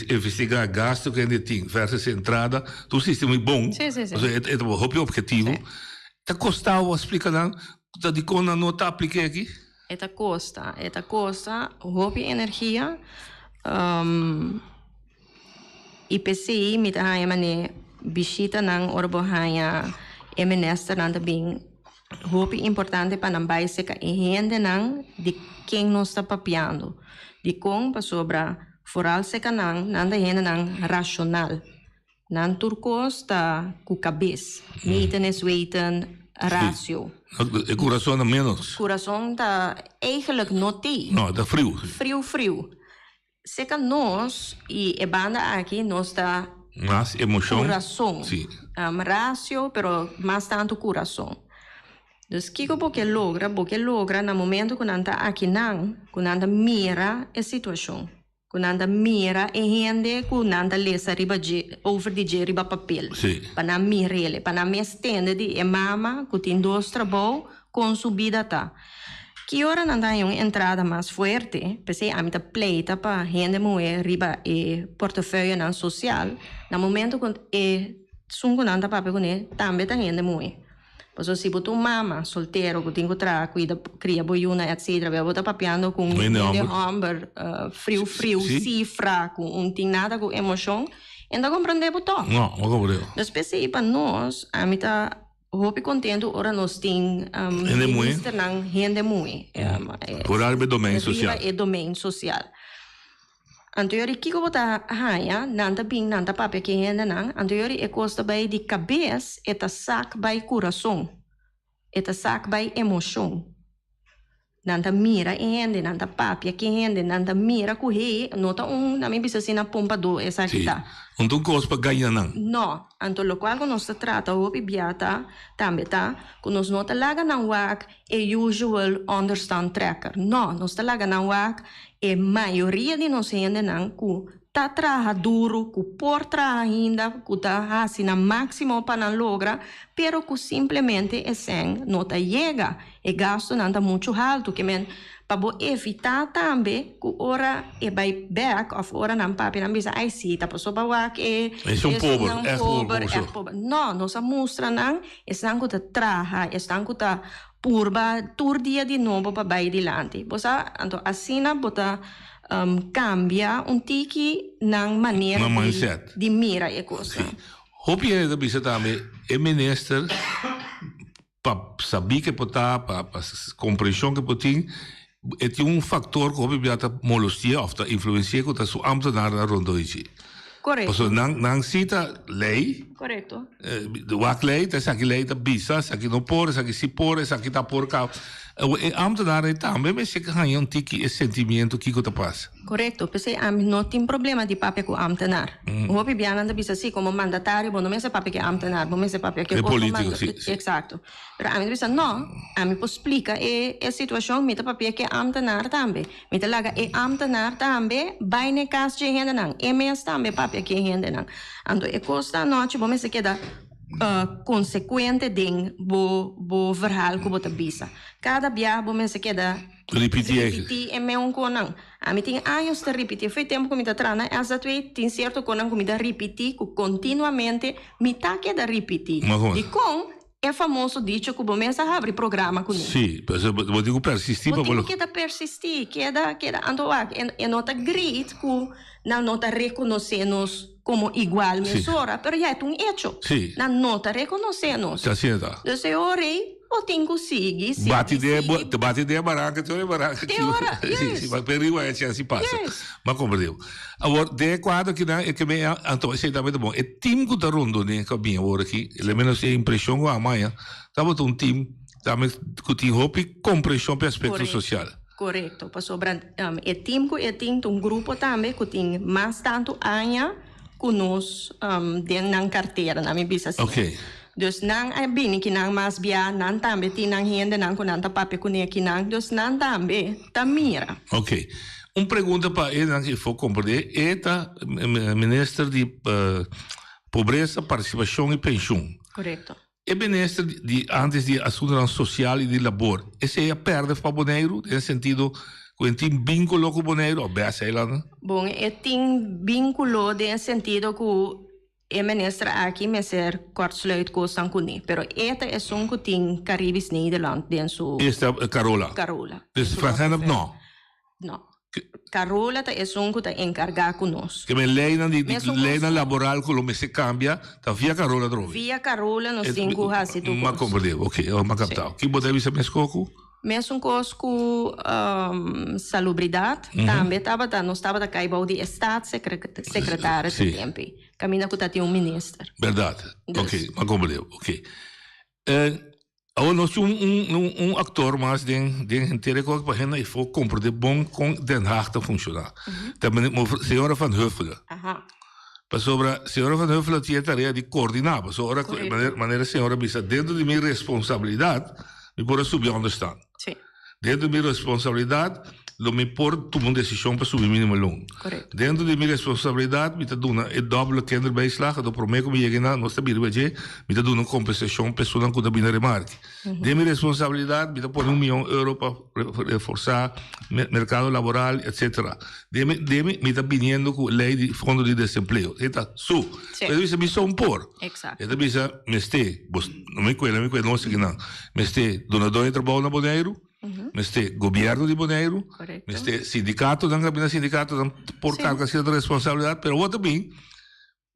investigar gasto que ainda tem versus entrada, do sistema é bom. Sim. É o objetivo. Eta Costa explica não, de como não está aplicado aqui. Eta costa, hopi energia, IPCI mita haya mane bisita nang orbo haya minister nang tabing hopi importante para nang bai seka ihende nang di quem nos está papiando, di kong pa sobra foral seka nang nanda hende nang racional, nang turcos ta kukabis, metenis weten ratio. Het coração a menos. Coração tá eigenlijk noti. Não, tá frio. Frio. Seca nós e a banda aqui nós tá mais emoção. Coração. Sim. Ratio, pero mais tanto coração. Dus kiko porque logra no momento que nanta aqui não, que nanta mira a situação. Que nanta mira e rende que nanta lesa riba over de riba papel. Sim. Para mira ele, para me estende de mama que tem dois trabalhos com subida tá. Que hora nanta uma entrada mais forte, pensei a mita pleita para rende moer riba e portafeuille nan social. No momento que sungo nanta papi kune tambe ta hende mui. Poso si botu mama soltero que tengo tra cuida cria boiuna etc. Vai botar papiando com humber frio cifra com nada com emoção. Ainda compreender botão. Não compreendo. Depois para nós a mim tá hopi contento ora nós tem minister nang hende mui. Por área domain social. É domain social. Anteriori kiko bota haya nanta bing nanta papia que hende nang anteriori é costa by de cabeça eta sac by coração. Eta sac by emoção. Nanta mira hende nanta papia que hende nanta mira ku he nota na mi bisa sina pompa do esa kita. Então coisa para ganhar nang. No, anto lo qual nós trata o biata tambe ta que nós nota laga nang wak e usual understand tracker. No, nós laga nang wak e maioria de nós hende nang ku ta traha duro, ku por traha ainda, ku ta hasina máximo para logra, pero ku simplesmente é sem nota llega e gasto nanta muito alto que men para evitar também que ora e by back of ora não papi não bisa ai sim tá passou para lá que é pobre. Não, nós mostra não estão com a traha estão com a purba tur dia de novo para vai dilante bosa então assim na bota cambia tiki nang maneira de mira e coisa. Hopi é da bisa também é minister para saber que pota para compreensão que potin é fator que hopi biata molestia of ta influencia que ta su ambtenaar na rondo ici. Correto. Então nang cita lei. Correto. De wak lei, tá aqui lei da bisa, aqui não pode, aqui se pode, aqui tá por cá. Ambtenaar também mas que ganha tiki esse sentimento que tá passa. Correto, porque não tem problema de papel com ambtenaar. O hopi biana da bisa assim como mandatário, bom não é papel que ambtenaar, bom é papel que político, sim. Exato. Mas a mim bisa não, a mim explica a situação mita papel que ambtenaar também. Mita laga ambtenaar também, vai ne cas de renda não. MS também papel que renda não. Ando e costa noite, bom se queda consequente ding bo verhaal ko bota bisa. Cada bia bo men se queda repetir e me conang. A mim tem anos de repetir. Foi tempo que me tá trana, essa tem certo conang que me dá repetir continuamente, me tá queda repetir. E com é famoso dicho que começa a abrir programa com ele. Sim, mas eu digo persistir para bolo. Queda persistir, queda ando e nota grit que não nota reconhecer-nos como igual mesora, pero já é hecho. Sim. Não nota reconhecer-nos. Tá certo. Então eu orei, eu tenho que seguir. Bate de barranca, tu é barranca. Sim, mas perigo é assim passa. Mas compreendeu. Agora, de quadro que é que me então sei também bom. É time que tá rondo né, que bem agora aqui. Ele menos é impressão com a manhã. Tá botando time também que tem hope compreensão para aspecto social. Correto, para sobrar é time um grupo também que tem mais tanto anos conosco na carteira, na minha bisa assim. Ok. Dus nang ay bini kinang mas bia nan tambe tinang hende nang kunanta pape kunia kinang dus nan tambe tamira. Ok. Pergunta para ele que for compreender é ministro de pobreza, participação e pensão. Correto. É ministro de antes de assuntos social e de labor. Esse é perde para Bonaire, no sentido que tem vínculo com Bonaire ou bem lá. Bom, tem vínculo no sentido que a ministra aqui me ser kortsluit ko sang kuni, pero esta é que tem Caribes Nederland dentro. Esta é Carola. Dus Francana não. Não. Carola é que está encarregada conosco. Que me lei na laboral que o se cambia, tá via Carola droga. Via Carola nós temos que fazer tudo. Mas compreendeu, ok, eu me captava. Que pode ser mais coco? Mesmo com salubridade, também nós estava caibau de Estado secretário de tempo. Caminha com o ministro. Verdade, ok, mas compreendeu, ok. Agora nós temos ator mais de inteira coisa para gente e for compreender bom com Den Haag te funcionar. Também a senhora Van Huffelen. Sobre a senhora Van Huffelen tinha a tarefa de coordenar. Sobre a maneira a senhora bisa dentro de minha responsabilidade, me pode subir onde está. Sim. Dentro de minha responsabilidade, lo me por tomar uma decisão para subir mínimo loon. Correto. Dentro de minha responsabilidade, me tá dando é dobro kinderbijslag, do prometo que me chega na nossa birba me tá dando uma compensação para pessoas que não bem remarque. De minha responsabilidade, me tá pondo €1 milhão para reforçar mercado laboral, etc. Me tá pedindo com lei de fundo de desemprego. Então, eu disse me sou por. Exato. Eu disse me este, não me cuida, não sei que não. Me este donador de trabalho na Bonaire. Este governo de Bonaire, este sindicato, não cabe sindicato por carga de responsabilidade, pero outra bem,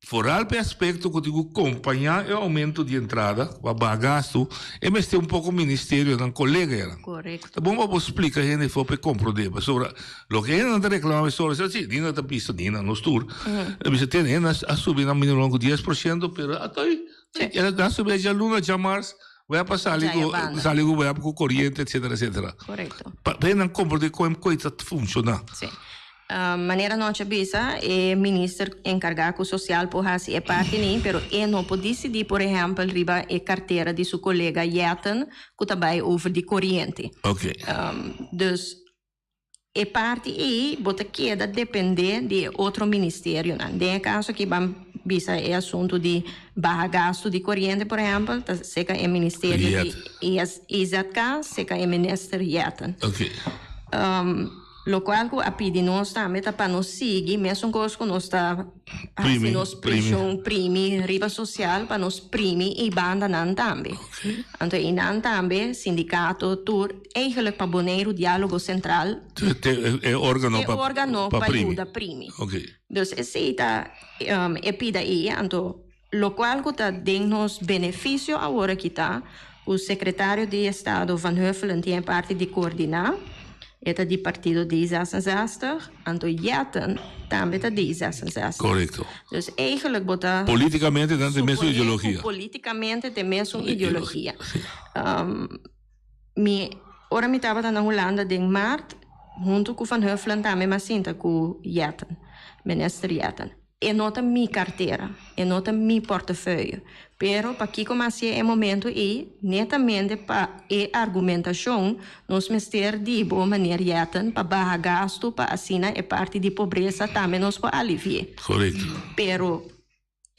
fora o aspecto que eu acompanhar o aumento de entrada, o gasto, e este pouco ministério da colega era. Correto. Tá bom, vou explicar a gente foi para compreender, sobre o que a gente reclama sobre, assim, Dina tá pista, Dina no tour, você tem a subir no mínimo 10%, pero até aí, ela subir já luna, já março, vai passar ali com corrente, etc. Correto. Para não compreender como coisa funciona. Sim. Maneira não avisa é ministro encarregado social por fazer é parte nem, pero não pode decidir, por exemplo, riba a carteira de seu colega Yetan, que também over de corrente. Ok. Dus é parte e bota queda depender de outro ministério, né? De caso que vamos bisa é assunto de barra gasto de corrente, por exemplo, seca é ministério de IZK, seca é ministro Yetan. Ok. Lo qual a pedi nós também para nos seguir, mesmo coisa que nós está assim nos primi riba social para nos primi e banda nan também. Então e nan também sindicato tour eigenlijk para Bonaire diálogo central é órgano para ajuda primi. Ok. Dus esse tá é pida aí, então lo qual que tá dando nos benefício agora que tá o secretário de Estado Van Huffelen tem parte de coordenar. É de partido D66, então Yetan também é D66. Correto. Então, eigenlijk bota... Politicamente tem a mesma ideologia. Politicamente tem a mesma ideologia. Ora me estava na Holanda em março, junto com Van Huffelen também, mas sinta com Yetan, ministro Yetan. É nota minha carteira, é nota meu portafólio. Pero para que comece é momento e netamente para a argumentação nos ministério de boa maneira Yetan para barra gasto para assinar é parte de pobreza também nos para aliviar. Correto. Pero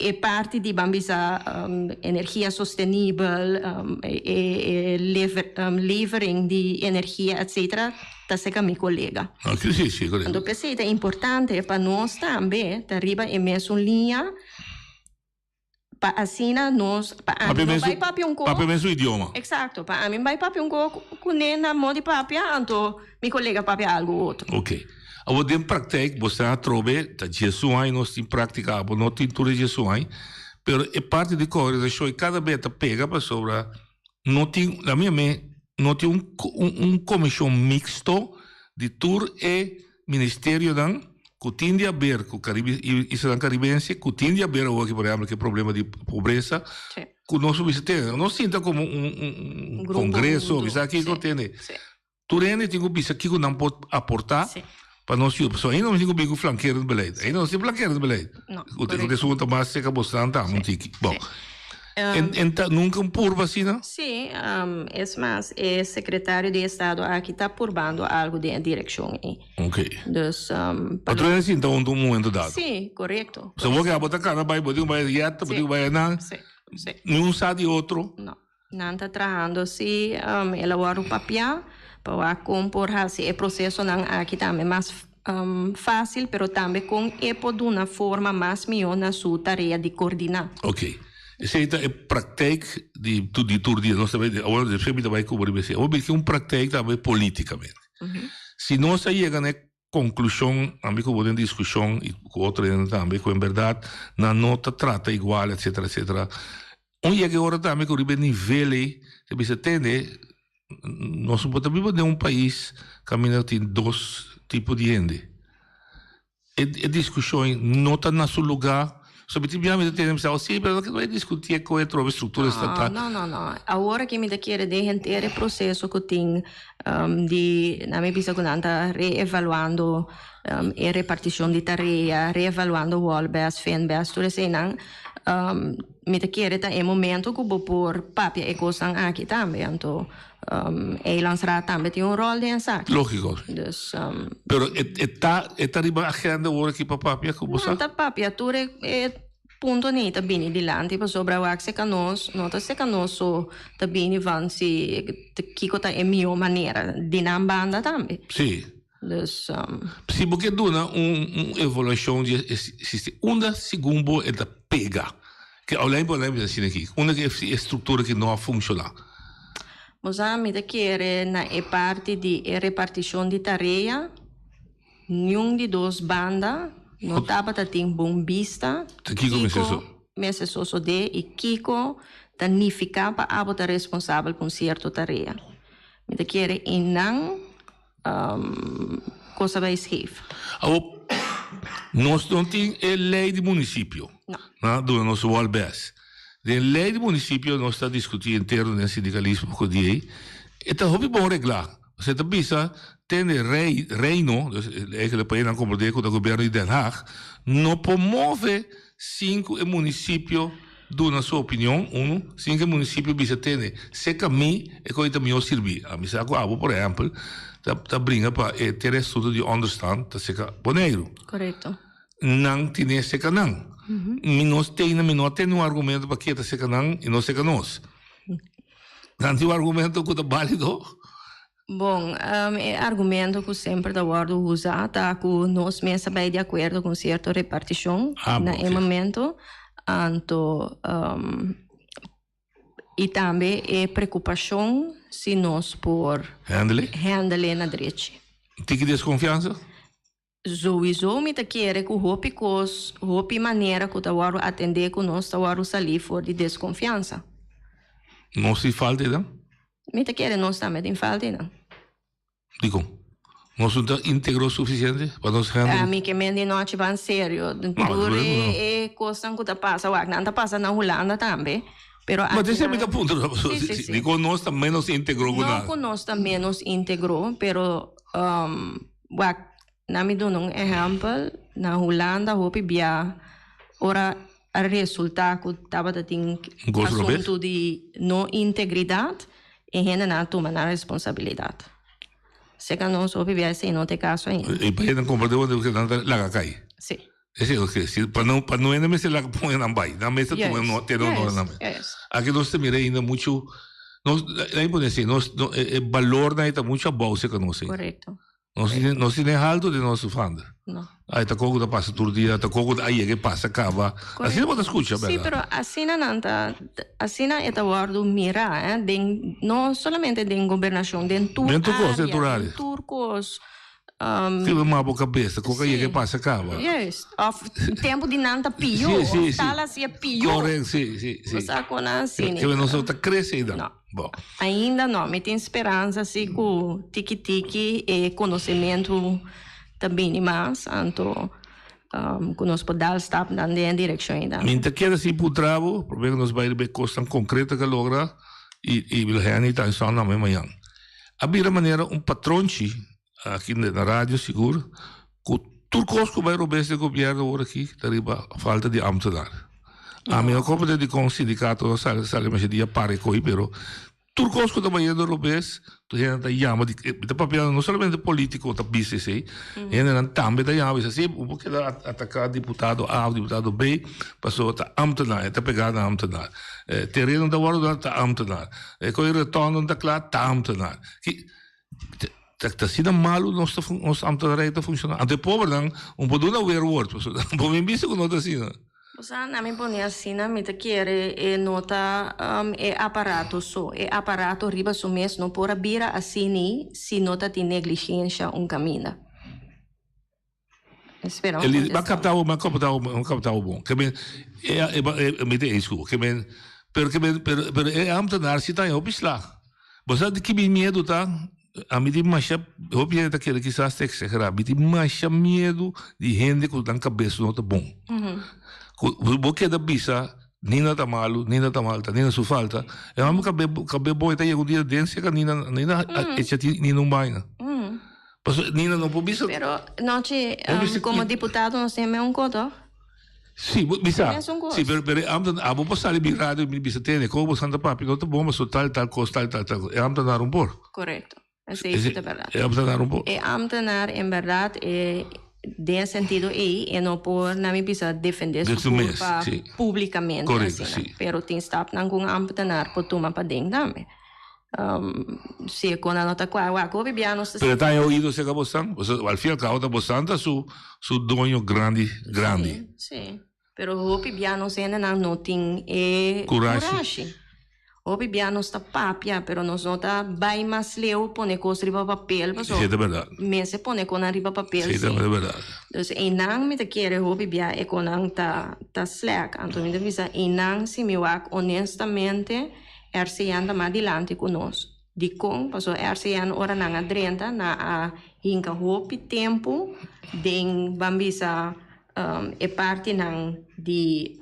é parte de bambisa energia sustentável, levering de energia, etc. Tá seca meu colega. Sim, correto. Então, pensei que é importante para nós também, tá arriba em mesma linha, para assinar nós, para mim vai papi um pouco. Para mesmo idioma. Exato, para mim vai papi um pouco, com na mão de papi, então meu colega papi algo outro. Ok. Agora, dentro da prática, você a trobe, tá Jesus nós tem prática, não tem tudo Jesus, pero é parte de coisa, show cada vez tá pega para sobre, não tem, na minha mente, não tem comissão mixto de tour e ministério dan que tem a ver com isso dan caribense, que tem a ver aqui, por exemplo, que problema de pobreza, que nós visitamos, não sinta como congresso, visa aqui que tem. Tu tem que visa aqui que não pode aportar para nós, só aí não tem que flanqueiro de beleza, aí não tem flanqueiro de beleza. O que são também seca bastante, não tem que. Bom. Nunca por vacina? Sim, é mais, é secretário de Estado aqui está purbando algo de direção. Ok. Dus, Outro é assim, então, um momento dado. Sim, correto. Se você botar cara, vai dieta, vai não. Nenhum sabe de outro. Não está trabalhando, se elaborar o papel para compor esse processo aqui também mais fácil, mas também com de uma forma mais melhor na sua tarefa de coordenar. Ok. Essa é a prática de todo dia. Nós também, agora, sempre vai cobrir isso. Agora, é uma prática também politicamente. Se nós chegamos na conclusão, amigo, vou ter discussão com outro também, com a verdade, na nota trata igual, etc, etc. Onde é que agora também, com o nível, você entende, nós podemos ter país que tem dois tipos de gente. A discussão não está no seu lugar. Sobretudo, temos sim, mas não vai discutir com a estrutura estatal. Não. Agora que me quer de entender o processo que tem de, na minha visão, que está reevaluando e repartição de tarefa, reevaluando Walbers, Fenbers, tudo isso não. Me te quer tá em momento que vou por papia e coisas aqui também, então lançará também tem rol nessa. Lógico. Dus, pero está riba agenda ora aqui para papia como não tá papia, tudo é punto nem tá bem dilante, para sobre o que se canos, não tá se canos so tá bem van se que tá é minha maneira de na banda também. Sim. Dus, se porque dona evolução de existe uma segundo é da pega que além assim aqui, uma que é estrutura que não funciona. Mas a mim quer na parte de repartição de tarefa, nenhum de duas bandas não estava tem bombista. Kiko me so de e Kiko danificar para a responsável por certa tarefa. Me quer e não coisa vai escrever. Nós não temos a lei do município, não, do nosso Walbers. A lei do município nós estamos discutindo interno do sindicalismo com o DIE, e está muito bom reglar. Você está pensando, tem reino, é que o país não compreende com o governo de Den Haag, não promove 5 municípios, na sua opinião, 5 municípios bisa ter se caminho e coisa melhor servir. A missa com por exemplo, tá brinca para ter estudo de understand, tá seca Bonaire. Correto. Não tem seca não. Nós tem um argumento para que tá seca não e não seca nós. Não tem um argumento que tá válido. Bom, argumento que sempre da guardo usar, tá que nós mesmos bem de acordo com certa repartição no momento, então e também é preocupação se nós por handle na direita. Tem que desconfiança? Sowieso me te quer que hopi maneira que tá guardo atender que nós tá guardo sair for de desconfiança. Não se falta, não? Me te quer nós também tem falta, não? Digo, nós não está íntegro suficiente para nós handle? A mim que me não ativa sério. Tudo é coisa que tá passa, não tá passa na Holanda também. Mas esse é muito ponto. Digo, nós está menos íntegro que nada. Não, nós está menos íntegro, pero na me dou um exemplo, na Holanda, hopi bia, ora o resultado que estava tendo assunto de não integridade, e ainda não toma na responsabilidade. Se que nós hopi bia, se não tem caso ainda. E para não compreender o que não lá cai. Sim. Esse é o que para não ainda me se lá põe na bai, na mesa tu não ter não na mesa. Aqui nós temos ainda muito, nós aí pode ser, nós valor na está muito bolsa que nós. Correto. Nós temos alto de nosso fundo. Não. Aí tá cogo da passa todo dia, tá cogo aí que passa acaba. Assim não pode escutar, bem. Sim, pero assim não é guardo mirar, não somente de governação, de turcos. Que uma boa cabeça, coca aí que passa acaba. Yes, tempo de nanta pior, tala se é pior. Correto, sim. Você conhece? Que não só tá crescendo. Não. Bom. Ainda não, me tem esperança assim com tiki-tiki e conhecimento também mais, então que nós podemos estar dando em direção ainda. Minta quer assim por travo, porque nós vai ver coisa concreta que logra e will reunir tá só na manhã. Havia maneira patrões aqui na rádio seguro que turcos que vai roubar esse governo agora aqui, arriba falta de ambtenaar. A minha copa de com sindicato sale mais dia pare coi, pero turcos que também do robês, tu ainda chama de papel não somente político, tá business aí, ainda também da chama assim, porque da atacar deputado A, deputado B, passou tá ambtenaar, tá pegada ambtenaar. Terreno da guarda tá ambtenaar. Coi retorno da claro tá ambtenaar. Tá sendo malo nós ambtenaar tá funcionando. Até pobre não, pode não ver word, por mim isso que não tá assim. Na me pone assim, me te quer nota aparato só, aparato riba so mesmo não por abrir assim se nota de negligência caminho. Espero. Ele vai captar um bom. Que bem me tem isso, que bem, pero ambtenaar se tá em opisla. Você de que medo tá? A mim tem mais obviamente aquele que está exagerado, me tem mais medo de gente que tem cabeça não tá bom. Porque da bisa, nina tá malo, nina tá malta, nina su falta. E vamos cabe boi tá um dia dentro que nina echa nina um baina. Nina não pode bisa. Pero noche como diputado nós temos um coto. Sim, bisa. Sim, pero amo passar ali birado me bisa tem, como Santa Papi, não tá bom, mas tal costa tal. É ambtenaar um por. Correto. Isso é verdade. É ambtenaar um por. É ambtenaar em verdade de sentido e não por na me bisa defender sua culpa publicamente. Correto, assim, sim. Pero tem stap nang kung ambtenaar por tomar para dentro também. Se quando ela tá com a bibiano se pero tá eu ido se acabou san, al fim e al cabo tá bostando su dono grande. Sim. Pero o bibiano se não tem coragem. O bibiano está papia, pero nós não tá bem mais leu pone coisa riba papel, mas Sim, é verdade. Me se pone com a riba papel. Sim, é verdade. Então, não me te quer o bibia é com não tá slack, então me avisa e não se me wak honestamente anda mais adiante conosco. De com, passou ora não adrenta na a hinca hopi tempo den bambisa parte não de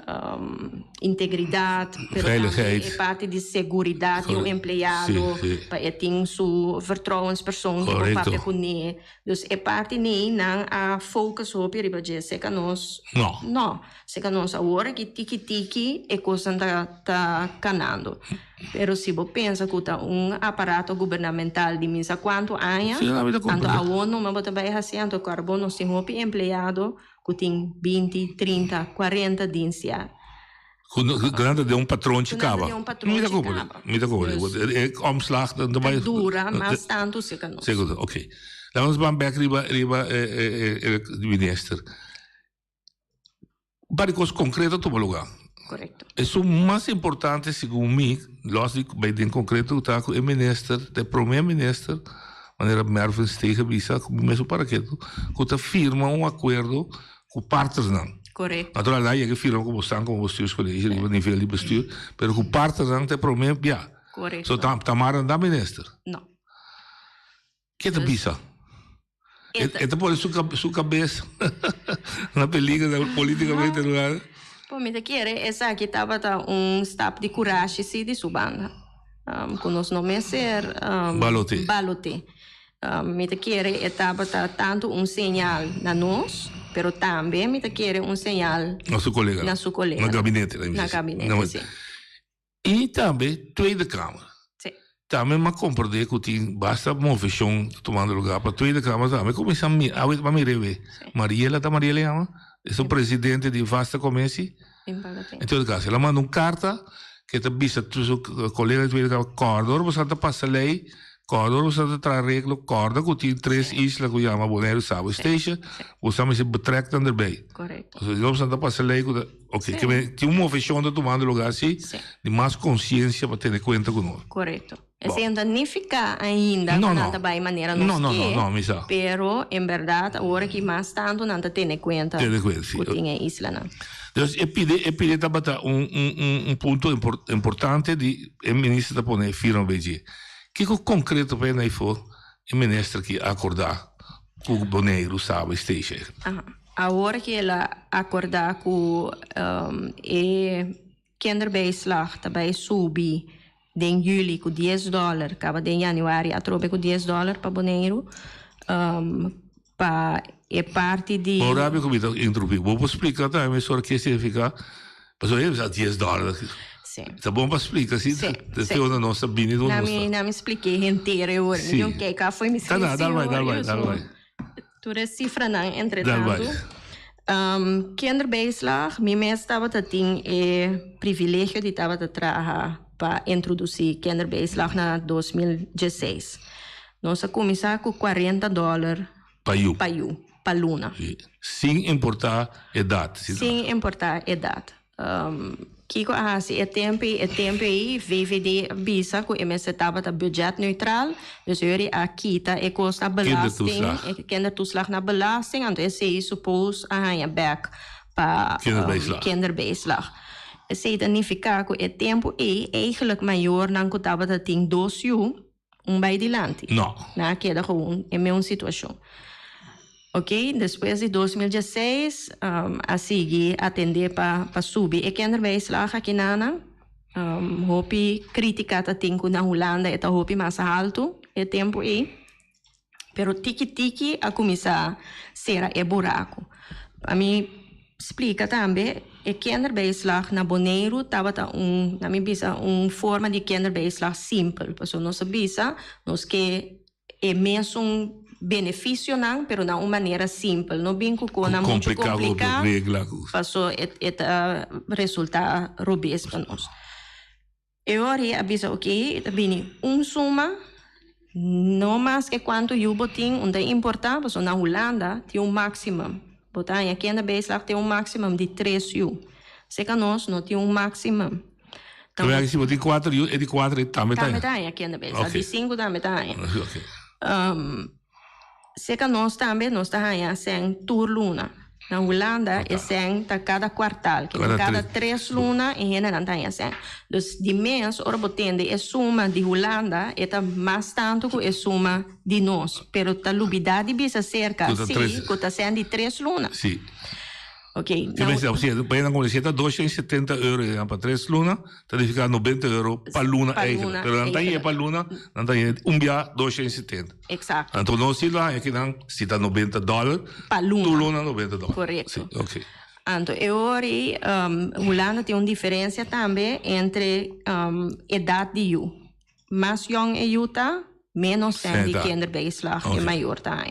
integridade, veiligheid, é parte de segurança do empregado, para ter sua vertrouwenspersoon que papel com ele. Dus é parte nem não a focus hopi riba je se que nós não se que nós agora que tiki é coisa tá canando. Pero se você pensa que tá aparato governamental de misa quanto anos, tanto a ONU mas também assim tanto carbono sem hopi empregado que tem 20, 30, 40 dias já. Grande de patrão de cava. Me dá como. É omslag daarbij. Dura, mas tanto se que não. Segundo, ok. Vamos back riba minister. Para coisas concretas toma lugar. Correto. Isso mais importante, segundo mim, lógico, bem em concreto, está com o minister, o primeiro-ministro, maneira Mervyn Stegen, mesmo para que tu firma acordo com partes não. Correto. Naturalmente, je firma com o bestuurscollege, a nível de bestuur, mas com partes não tem problema, ja. Correto. So, Tamara não é minister? Não. Que é bisa? É por sua cabeça na película politicamente lugar. Pô, me quer essa aqui estava step de coragem se de subanda. Com os nomes ser Balote. Me quer estava tanto sinal na nós, pero também me quer sinal na sua colega. Na gabinete. Na gabinete, sim. E também Tweede Kamer. Sim. Também me compreender que tem basta movição tomando lugar para Tweede Kamer também. Começa a me rever. Mariela ama? É o presidente de vasta comércio. Em todo caso, ela manda carta que te avisa os colegas de Córdoba, você passa a lei, Córdoba, você traz regla, Córdoba, que tem 3 islas que chama Bonaire, Sabo Station, você se betrekt daarbij. Correto. Você passa a lei, ok, que tem uma oficina de tomando lugar assim, de mais consciência para ter conta conosco. Correto. Esse ainda nem fica ainda não vai maneira não, misa. Pero em verdade agora que mais tanto não tem conta que tinha isla não. Então pide tabata ponto importante de o ministro da poner firma BG. Que concreto para aí for o ministro que acordar com o Bonaire Sabo Station. Agora que ela acordar com kinderbijslag também subir em julho com $10, acaba de januário a trobe com $10 para Bonaire, para é parte de. Ora, eu comito interromper. Vou explicar também sobre o que significa. Mas eu já $10. Sim. Tá bom para explicar, sim? Sim. Tem uma nossa bine do nosso. Não me expliquei inteira eu hoje. Não quer cá foi me esqueci. Dá vai. Tu é cifra não, entretanto. Kinderbijslag, minha estava tem privilégio de estava trabalhar para introduzir kinderbijslag na 2016. Nós começamos com $40 para Luna. Sem importar idade. Sem importar idade. Kiko assim, é tempo aí, vive de visa, que MS estava da budget neutral, dus jullie aqui tá é costa belasting, kindertoeslag na belasting, então esse aí supôs a ganhar back para kinderbijslag. Esse significa que é tempo aí, eigenlijk maior dan que estava da tem 2 jaar, bij die land. Não. Na queda gewoon, é mesma situação. Ok, depois de 2016, a seguir atender para subir. E kinderbijslag aqui na hopi crítica tá tem na Holanda é hopi mais alto, é tempo aí. Pero tiki-tiki a começar a ser buraco. A mim explica também é kinderbijslag na Bonaire estava na minha bisa forma de kinderbijslag simples. Porque nós sabia que é mesmo benefício não, pero na uma maneira simples. Não bem com muito complicado. Passou resultado robês para nós. E agora avisa ok, bem suma não mais que quanto eu botin onde importa, porque na Holanda tem máximo. Botar aqui na Beislag tem máximo de 3 euro. Se que nós não tem máximo. Então, se botar 4 euro, é de 4 também. Também aqui na Beislag, de 5 também. Se que nós também nós estamos sem tour luna. Na Holanda é sem cada quartal, que cada 3 lunas em general tem sem. Então, de mês, ora botende é suma de Holanda é mais tanto que é suma de nós, pero a lubidade bisa cerca sim, que está sendo de 3 lunas. Sim. Ok. Que pensa, você vai na conversa 270 euros para 3 lunas, está de ficar 90 euros para luna eigen. Pero não tem para luna, não tem dia 270. Exato. Então nós se lá aqui não se está $90 para luna. $90. Correto. Sim, ok. Então, e Holanda tem uma diferença também entre idade de you. Mais jong é you tá, menos sendo de kinderbijslag é maior tá.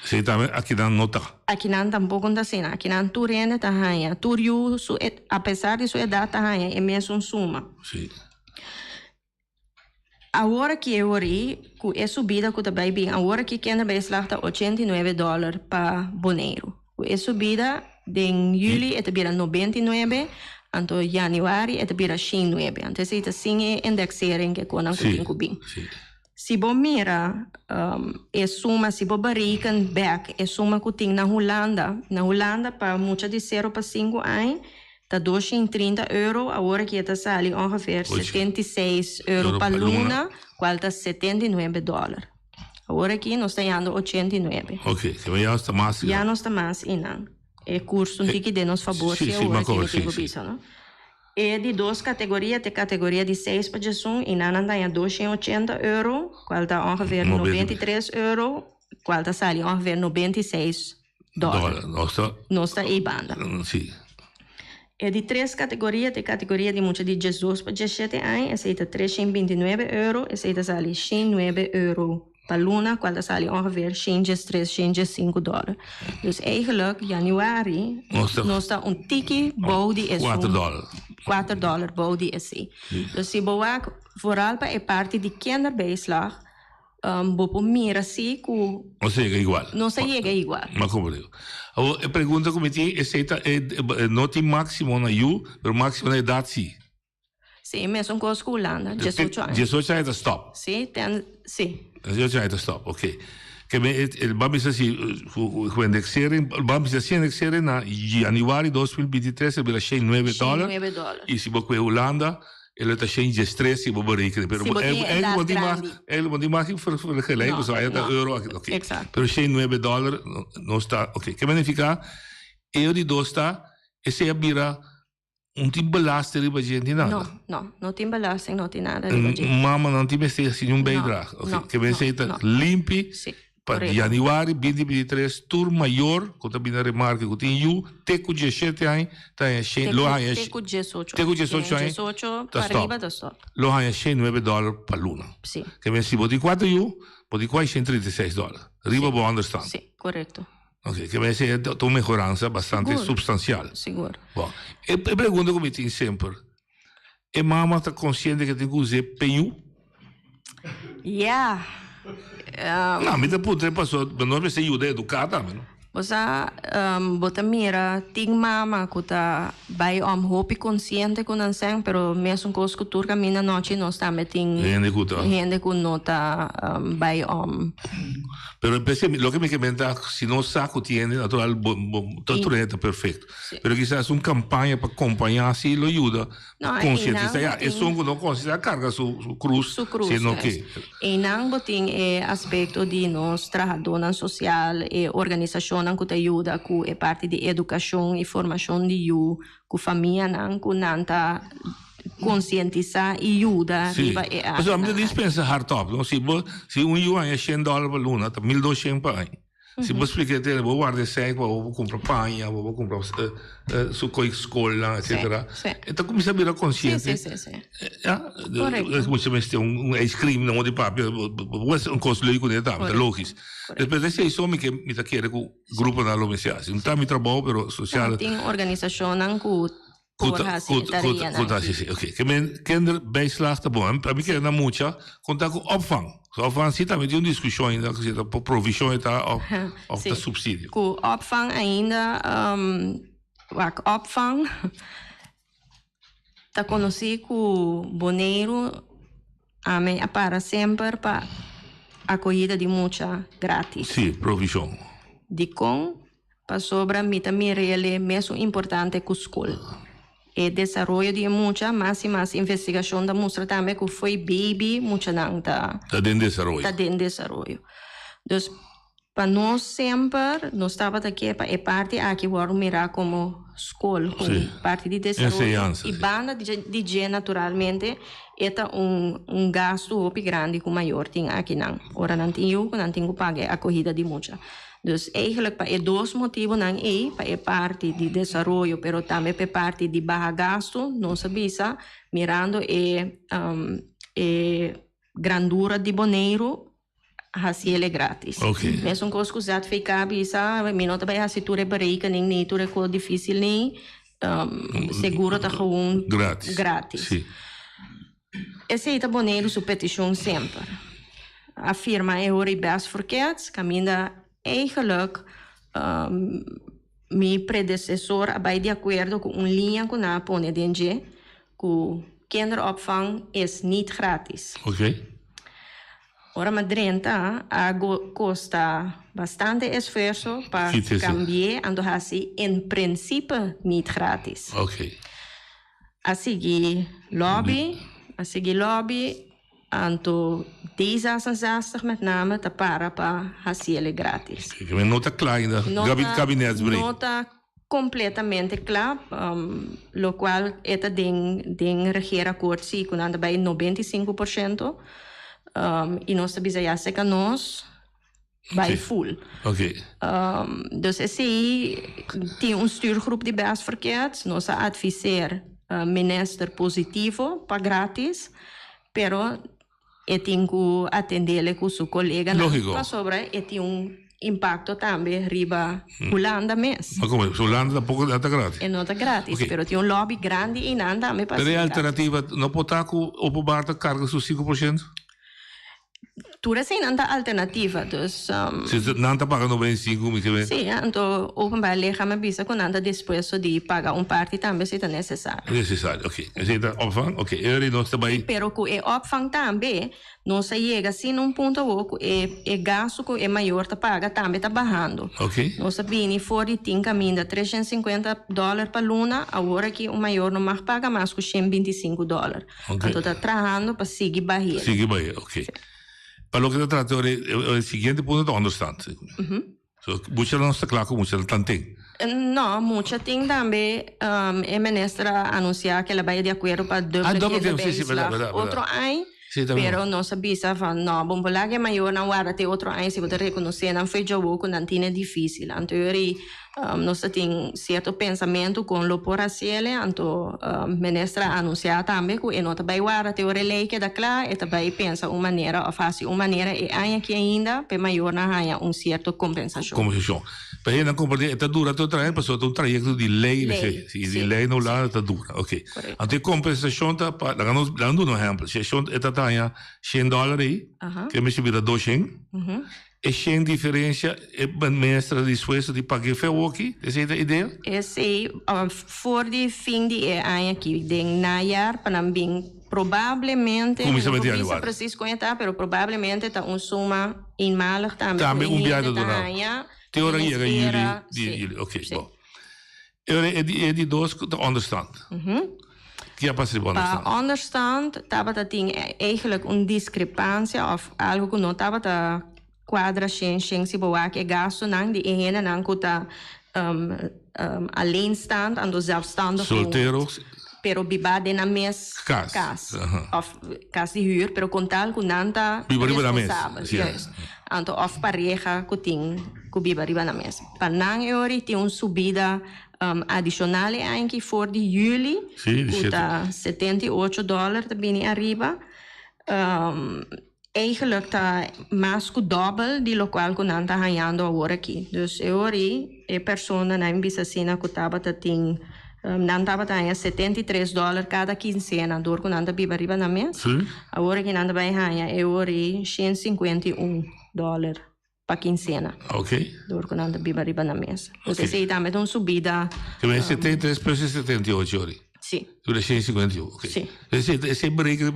Sim, também aqui não nota. Aqui não tampouco não assim, aqui não tu rende tá hanha, tu you, apesar de sua idade tá hanha, é mesmo suma. Sim. Agora que eu ori, com essa subida que também bem, agora que kinderbijslag tá $89 para Bonaire. Com essa subida em julho é também 99, então januário é também 109. Então se assim é indexering que quando tem que bem. Se você mira, é suma, se você barican back, é suma que tem na Holanda, para muitas de 0 para 5 anos, está 230 euros, agora que está saindo ongeveer 76 euros para luna, qual está $79. Agora aqui nós estamos dando 89. Ok, já está mais. Já não está mais, não. É curso que de nos favor, se agora que tem que visa, não? É de 2 categorias, tem categoria de 6 para Jesus, e não anda em 280 euros, qual está ongeveer 93 euros, qual está saindo ongeveer $96. Não está aí banda. Sim. É de 3 categorias, tem categoria de muitas de Jesus para 17 anos, essa está 329 euros, essa está saindo 109 euros. Para luna, qual está saindo ongeveer $105. Dus eigenlijk, januari, nós está tiki body is $4 body is. Dus se boa, vooral para a parte de kinderbijslag, bopo mira assim que não chega igual. Não chega igual. Mas como digo. A pergunta como tem é não tem máximo na you, mas máximo na idade sim. Sim, mesmo com a Holanda, 18 anos. 18 anos stop. Sim, sim. 18 anos stop, ok. Que vamos assim, o indexering, vamos assim indexering na januário 2023 é $109. E se você Holanda, ele está cheio de stress e bobeira. Pero ele não tem mais que vergelijken, só é da euro, ok. Exato. Pero $109 não está, ok. Que significa, eu de 2 está, esse é vira tem belasting para a gente nada. Não tem belasting, não tem nada. Mama não tem mais assim bijdrage. Que vai ser limpo para januário 2023, tour maior, que também na remarca que tem you, teco 17 anos, tem teco 18. Teco 18 anos, para arriba da stop. Lo há $109 para luna. Sim. Que vai ser 4 you, pode quase $136. Arriba bom understand. Sim, correto. Ok, que vai ser uma melhorança bastante substancial. Seguro. Bom, a pergunta que me tem sempre, é mama está consciente que tem que usar PU? Yeah. Não, mas depois passou, não vai ser ajuda educada, não? Você bota mira, tem mama que tá vai hope consciente com não sei, pero mesmo com os cultura caminha noite nós também tem gente que não tá vai Pero lo que me comenta, si no saco tiene natural, todo está perfecto. Sí. Pero quizás una campaña para acompañar así lo ayuda a concientizar. Eso no consiste carga su cruz, sino que. E não botin aspecto de nós trabalhadores social e organização que te ajuda com parte de educação e formação de you, com família não com nanta conscientizar e aiuta. Sì. Però mi dispensa hardtop, no? Se un yuan è $100 per l'una, $1,200 per anno. Se voi spiegate, voi guardate sei, voi comprate pagna, voi comprate su coi scuola, eccetera. E tu cominci a avere coscienza. Sì. Come se metti un ice cream, non di papia, può essere un costo lì con le tante, logico. E per adesso sono che mi sta chiedendo il gruppo da l'OMS. Un tami trabalho, però sociale. Tem organisação anche Sì, ok. Che men kinder bijslag te bom. A mim que na mucha conta com opvang. So opvang zit met een discussie dat zit op provisie of de subsidie. Com opvang ainda opvang tá conhecido com boneiro para sempre para acolhida de mucha grátis. Sì, provision. De com para sobra mita mirele mesmo importante que escola. E desenvolvimento de muita mais investigação da mostra também que foi baby muita não tá dentro de desenvolvimento. Então para nós sempre nós estava aqui para parte aqui vamos mirar como escola como parte de desenvolvimento e banda de naturalmente é gasto muito grande com maior tem aqui não ora não tenho pagar a corrida de muita. Dus eigenlijk para dois motivos não para parte de desenvolvimento, pero também para parte de baixo gasto, não sabia, mirando grandura de boneiro, assim ele é grátis. Okay. Mesmo que os coisas ficar bisa, não também a situação bereiken nem tudo é difícil nem seguro tá gewoon grátis. Sim. Esse é o boneiro sua petição sempre. A firma é o best verkeerd, caminha eigenlijk meu predecessor estava de acordo com linha que na pone dentro que kinderopvang is niet gratis. Ok. Ora madrenta custa bastante esforço para cambiar ando assim em princípio niet gratis. Ok. A seguir lobby Anto 1066 met name te para haciele gratis. Que nota clara, gabinete nota completamente clara, lo cual eta den regeerakkoord zie ik aan bij 95%. E nós sabia que nós bij full. Okay. Dus esse tem stuurgroep die best verkeerd. Nós adviseer minister positivo para grátis, pero e tem que atender com seu colega para sobre e tem impacto também riba Holanda mesmo. Mas como Holanda tampouco é grátis? É não grátis, pero tem lobby grande e não também para. Pero a alternativa não pode estar com o barco carga su 5%? Tudo sem nada alternativa, dus se não está pagando 95%, sim, então openbaar lichaam bisa com nada disposto de pagar parte também se é necessário. Necessário, ok. Se está opvang, ok. Ele não está bem. Pero com o opvang também não se chega assim num ponto o gasto que é maior tá paga também tá barrando. Ok. Nós sabemos fora tem caminho de $350 para luna, agora que o maior não mais paga mais que $125. Okay. Então tá trabalhando para seguir barreira. Seguir barreira, ok. Para o que trata o seguinte ponto de understand. Muita não está claro, muita não tem. Não, muita tem também. A ministra anunciar que ela vai de acordo para outro ano. Pero não sabia não, bom lá que maior não era ter outro ano se você reconhecer não foi jogo que não tinha difícil. Então nós tem certo pensamento com o por assim, então ministra anunciar também que não também era ter a lei que dá claro e também pensa uma maneira ou faz uma maneira e aí que ainda para maior não há certo compensação. Compensação. Para ele não compreender, está dura todo trabalho, passou todo trajeto de lei, de lei não lá está dura, ok. Então compensação tá para dando um exemplo, se está tá $100 aí, que me subir a $200. E sem diferença, é mestra disposto de pagar o aqui? Essa é a ideia? Esse, for de fim de ano aqui, de nayar, para bem, provavelmente, não precisa preciso contar, mas provavelmente está suma inmalig também. Também viado do ano. Teoria era jullie, ok, bom. É de dois que understand. Que é para ser understand? Understand, estava eigenlijk discrepância, of algo que não estava quadra se boa que gasto não de ena não que alleenstaand en zelfstandig. Solteros. pero bibade na mes cas. Of cas de huur, pero com tal que nanta Biba na mes. Juist. Anto of pareja que tem que biba riba na mes. Panang eori tem subida adicional anche voor de juli. Sì, di $78 te bini arriba. Eigenlijk ta mais que double de lo qual que nanta ganhando agora aqui. Dus eori é persona na bisa sina que tava ta tem nanta ta ganha $73 cada quincena, dor que nanta biba riba na mes. Sim. Agora que nanta vai ganha eori $151 para quincena. Ok. Dor que nanta biba riba na mes. Dus esse também uma subida. Que vem 73 para 78 ori. Sì. Tu 151, ok. Sì. Esse break é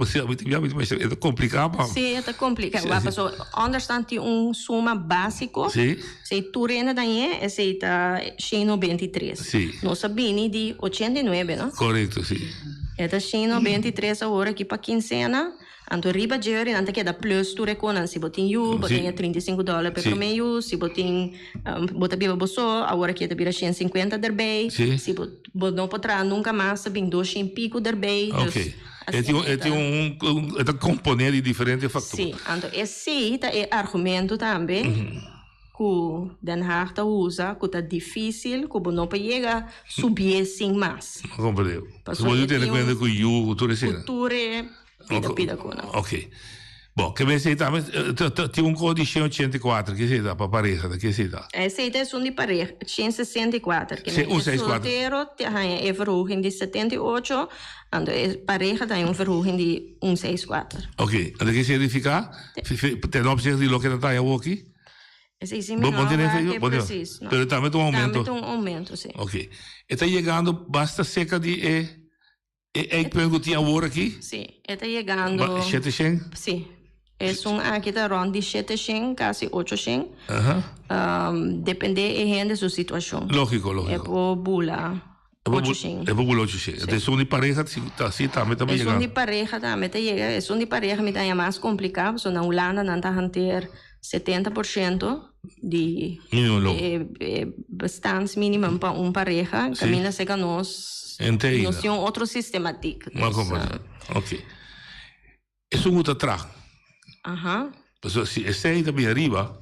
complicado. Sì, è complicato. Guarda, so, understand un suma basico. Sì. Se tu rende da niente, e sei da 123. Sì. Non sabini di 89, no? Corretto, sì. E da 123 ora aqui para quincena. Anto riba jeri nanta que da plus tu reconan se botin you botin $35 per meio se botin bota biba boso agora que da bira 150 derbei se bot não potrá nunca mais bem 200 pico derbei ok é um componente diferente fator sim anto esse é argumento também que Den Haag ta usa que tá difícil que não pode chegar subir sem mais compreendo se você tem conta com you cultura Pida. Ok. Bom, que vem também tem um código 184 que se dá para pareja, que se dá. Essa é um de pareja, 164, que é solteiro tem verhooging de 78, e pareja tem verhooging de 164. Ok, então que significa? Ten opzichte de lo que está aí aqui? Sim, sim, é preciso. Pero também tem aumento. Também tem aumento, sim. Ok. Está chegando basta cerca de ik pergunto agora aqui? Sim, está chegando. 700? Sim. É aqui está rond de 700, quase 800. Depende da sua situação. Lógico. É por bula. 800. É por bula 800. Então, de pareja, assim também está chegando. De pareja também está chegando. De pareja me dá mais complicado. Na Holanda, não está a ter 70% de bastante mínimo para uma pareja. Camina chega nós. Inteira. Não tem outro sistemático. Ok. Isso não está atrás. Se esse aí também arriba,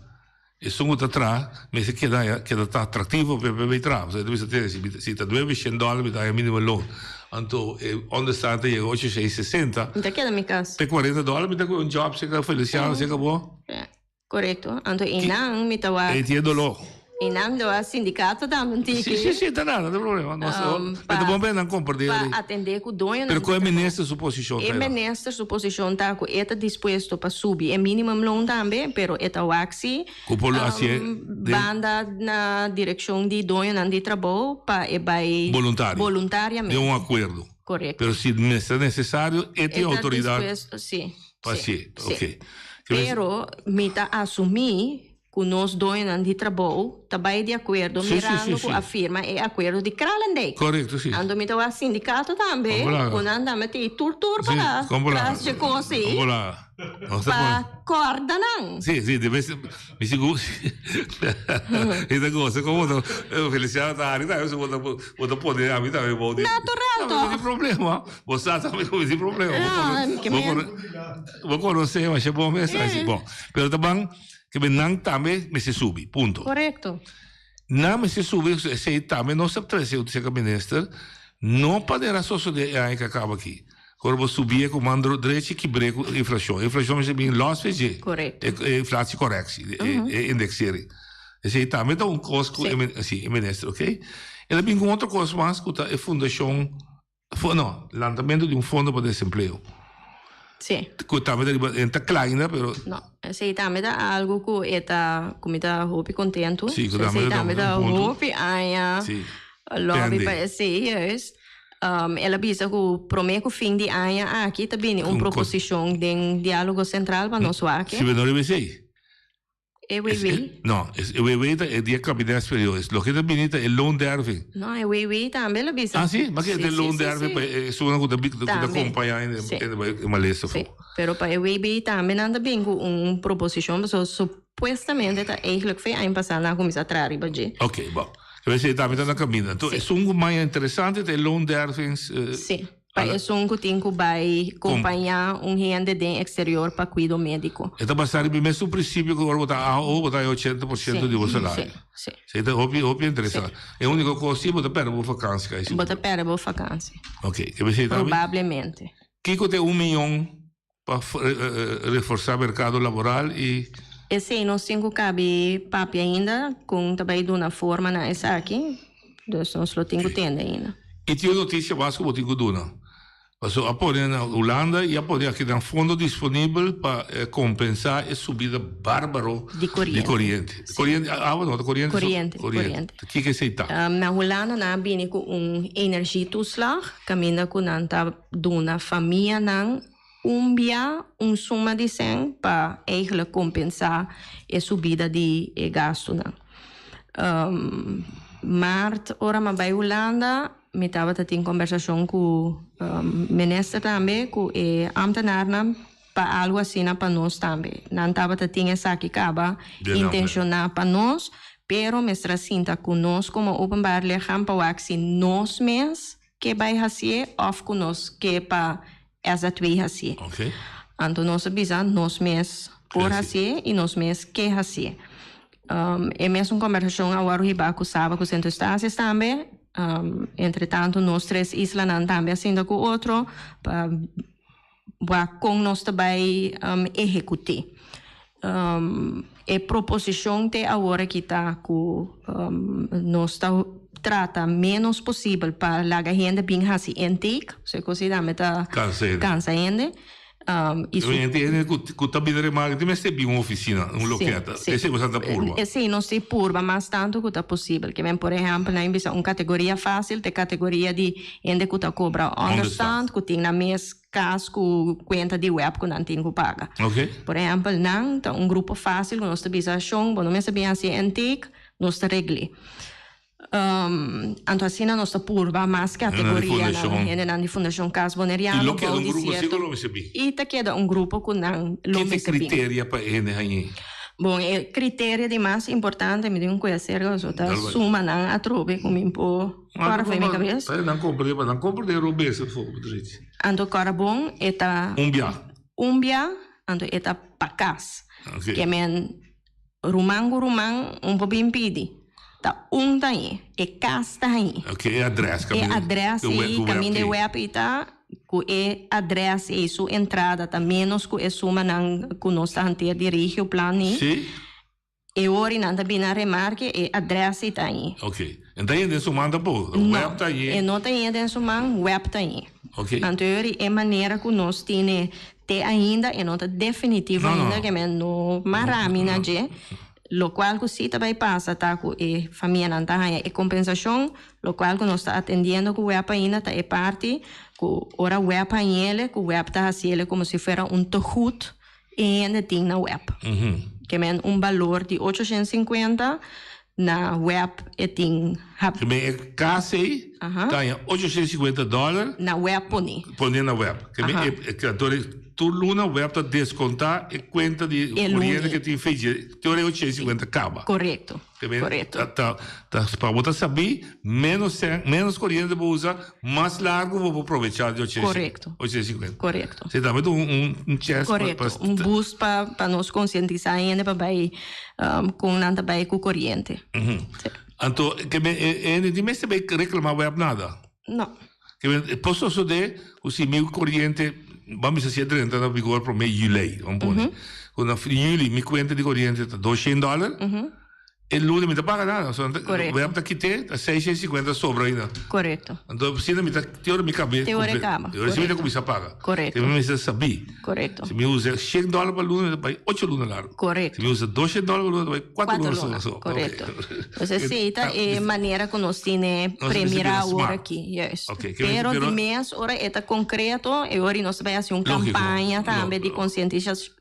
isso não está atrás, mas se queda está atrativo para o trás. Se está $900, me dá mínimo loan. Então, onde está até $860. Então, queda minha casa. Por $40, me dá um job, se feliciado, se acabou. Correto. Então, não me está. E tinha dolor. E não do sindicato também. Sim, tá nada, não tem problema. Mas bom bem não compreender. Para atender com o dono. Mas qual é a ministra sua posição? A ministra sua posição tá que está disposto para subir é minimum loan também, pero está waxi. Banda na direção de dono de trabalho para vai voluntariamente. É um acordo. Correto. Pero se é necessário, é autoridade. Sim. Ok. Pero me tá assumir que nós donos de trabalho também de acordo, mirando com a firma é acordo de Kralendijk. Correto, sim. Ando me o sindicato também, quando andamos a turtur para trás de coisa. Vamos lá. Para corda não. Sim, deve ser. Me seguro. Essa coisa, como eu felicitar a Ari, eu vou poder a mim também vou. Natural. Não tem problema. Você também não tem problema. Vou conhecer, mas é bom mesmo. Bom, mas também que não também me se sube, ponto. Correto. Não me se sube, se também não se atrasa o seu ministro, não poderá só de aí que acaba aqui. Quando você subir com mando direito que breca a inflação. A inflação é bem loss fez. Correto. É inflação correta, é indexar. Esse também dá custo assim, ministro, ok? Ele bem com outra coisa mais que é fundação, não, lançamento de fundo para desemprego. Sim. Que também está kleiner, pero não, esse também dá algo que está como está hope contento. Sim, que também dá hope aia. Sim. Lobby para esse, ela avisa que o prometo fim de ano aqui também uma proposição de diálogo central para nós aqui. Se não deve ser. Não, é dia cabinet superior. O que também é loan derving. Não, também ela avisa. Ah, sim, mas que é loan derving é uma coisa que acompanha em Malesa. Sim, pero para o também anda bem com uma proposição, mas supostamente está eigenlijk foi ano passado na comissão atrás, Ok, bom. We zitten daar met een cammina. Então, é um mais interessante ter loondervings. Sim. Para isso um que vai acompanhar gente do exterior para cuidar médico. Então, passar bem mesmo o princípio que agora botar 80% de você salário. Sim. Então, é interessante. É a única coisa que você perde a vacância. Você perde a vacância. Ok. Provavelmente. Que tem 1 milhão para reforçar o mercado laboral e... Esse nós temos que caber papi ainda, com também de uma forma na essa aqui. Então, nós não temos tendo ainda. E tinha notícia mais que eu tenho que dar. Passou a pôr na Holanda e a pôr aqui um fundo disponível para compensar a subida bárbara de corrente. Corrente. O que você está? Na Holanda, nós temos um energietoeslag, caminha com uma família suma de 100 para eigenlijk compensar a subida de gasto. Maar, ora, mas bij Holanda, me estava tendo conversação com o ministro também, com o ambtenaar, para algo assim para nós também. Não estava tendo essa que acaba intencionar para nós, pero me sinta conosco como openbaar lichaam para o que nós mesmos que vai fazer, ou conosco que para essa twee fazer. Okay. Então nós precisamos nós mesmos por fazer e nós mesmos que fazer. É mesmo conversação agora o Ribaco sabe com o Centro Estácias também. Entretanto, nós 3 islas também assim com o outro para com nós também executar. A proposição de agora que está com nós trata menos possível para a gente bem assim antiga, se così da metà cansa ainda. Isso entende que também é marketing, mas tem uma oficina, loqueta. Esse é o Santa Purba. Sim, não se purba, mas tanto que é possível. Que vem, por exemplo, na uma categoria fácil, de categoria de gente que cobra understand, que tem na mesma casa com conta de web que não tem que pagar. Okay. Por exemplo, não, um grupo fácil, que nós temos a chão, não é bem assim antigo, nós regle. Então assim na nossa purba mais categoria na de fundação Casa Boneriano e lo que é um grupo assim como se bem e tá queda um grupo com não que critério para ele aí bom é critério de mais importante me digo conhecer o tá suma não a trobe como impo para foi minha cabeça não compre de robe se for direito então cara bom eta umbia então eta pacas que men rumang um pouco impede tá daí é casta aí ok é adresse caminho de web e tá com é adresse e sua entrada tá menos com é suma não com nós anter dirige o plano sim e ora não tá bem na remarque é adresse tá aí ok então ainda sumando pouco web tá aí e não tem ainda sumando web tá aí ok então é maneira que nós tem ainda e não tá definitivo ainda que não maramina de lo qual que sí também passa tá com a família não tá é compensação lo qual que nós está atendendo com o web ainda tá é parte com ora web ainda com o web tá assim como se fosse tegoed e ainda tem na web que é valor de 850 na web e tem que é case tá em $850 na web põe na web que é tu luna web tá descontar e conta de corrente que tem feito teoria 850 acaba correto tá para você saber menos corrente para usar mais largo vou aproveitar de 850 correto você tá vendo um check correto boost para nós conscientizar ainda para vai com nada vai com corrente então que é de mês também reclamar web nada não que posso fazer o se meu corrente vamos dizer, entra na vigor para o mês de julho, vamos pôr. Quando em julho, minha conta de corrente está $200, e lunes me paga nada. O web está aqui, está 650 sobra ainda. Correto. Então, se não me teoria me cabe. Teoria acaba. Se me começa a pagar. Correto. Se me precisa saber. Correto. Se me usa $100 para lunes, vai 8 lunes lá. Correto. Se me usa $200 para lunes, vai 4 lunes. Correto. Você aceita é maneira que nós temos primeira hora aqui. Yes. Pero de mês, hora é concreto, e hora nós vamos fazer uma campanha também de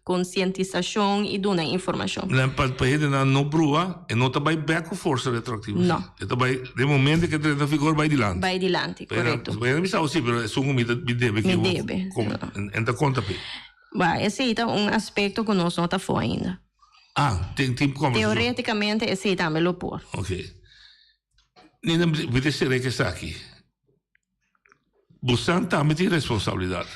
conscientização e de uma informação. Para ele não brua, e não também back com força retroativa. Não. Também, de momento que entra na vigor, vai adiante. Vai adiante, correto. Mas não sabe, mas é um me deve. Me deve. Entra conta, pi. Esse é um aspecto que nós não está fora ainda. Tem como? Teoreticamente, esse também lo pôr. Ok. Nina, vede se che sa aqui. Bussan também tem responsabilidade.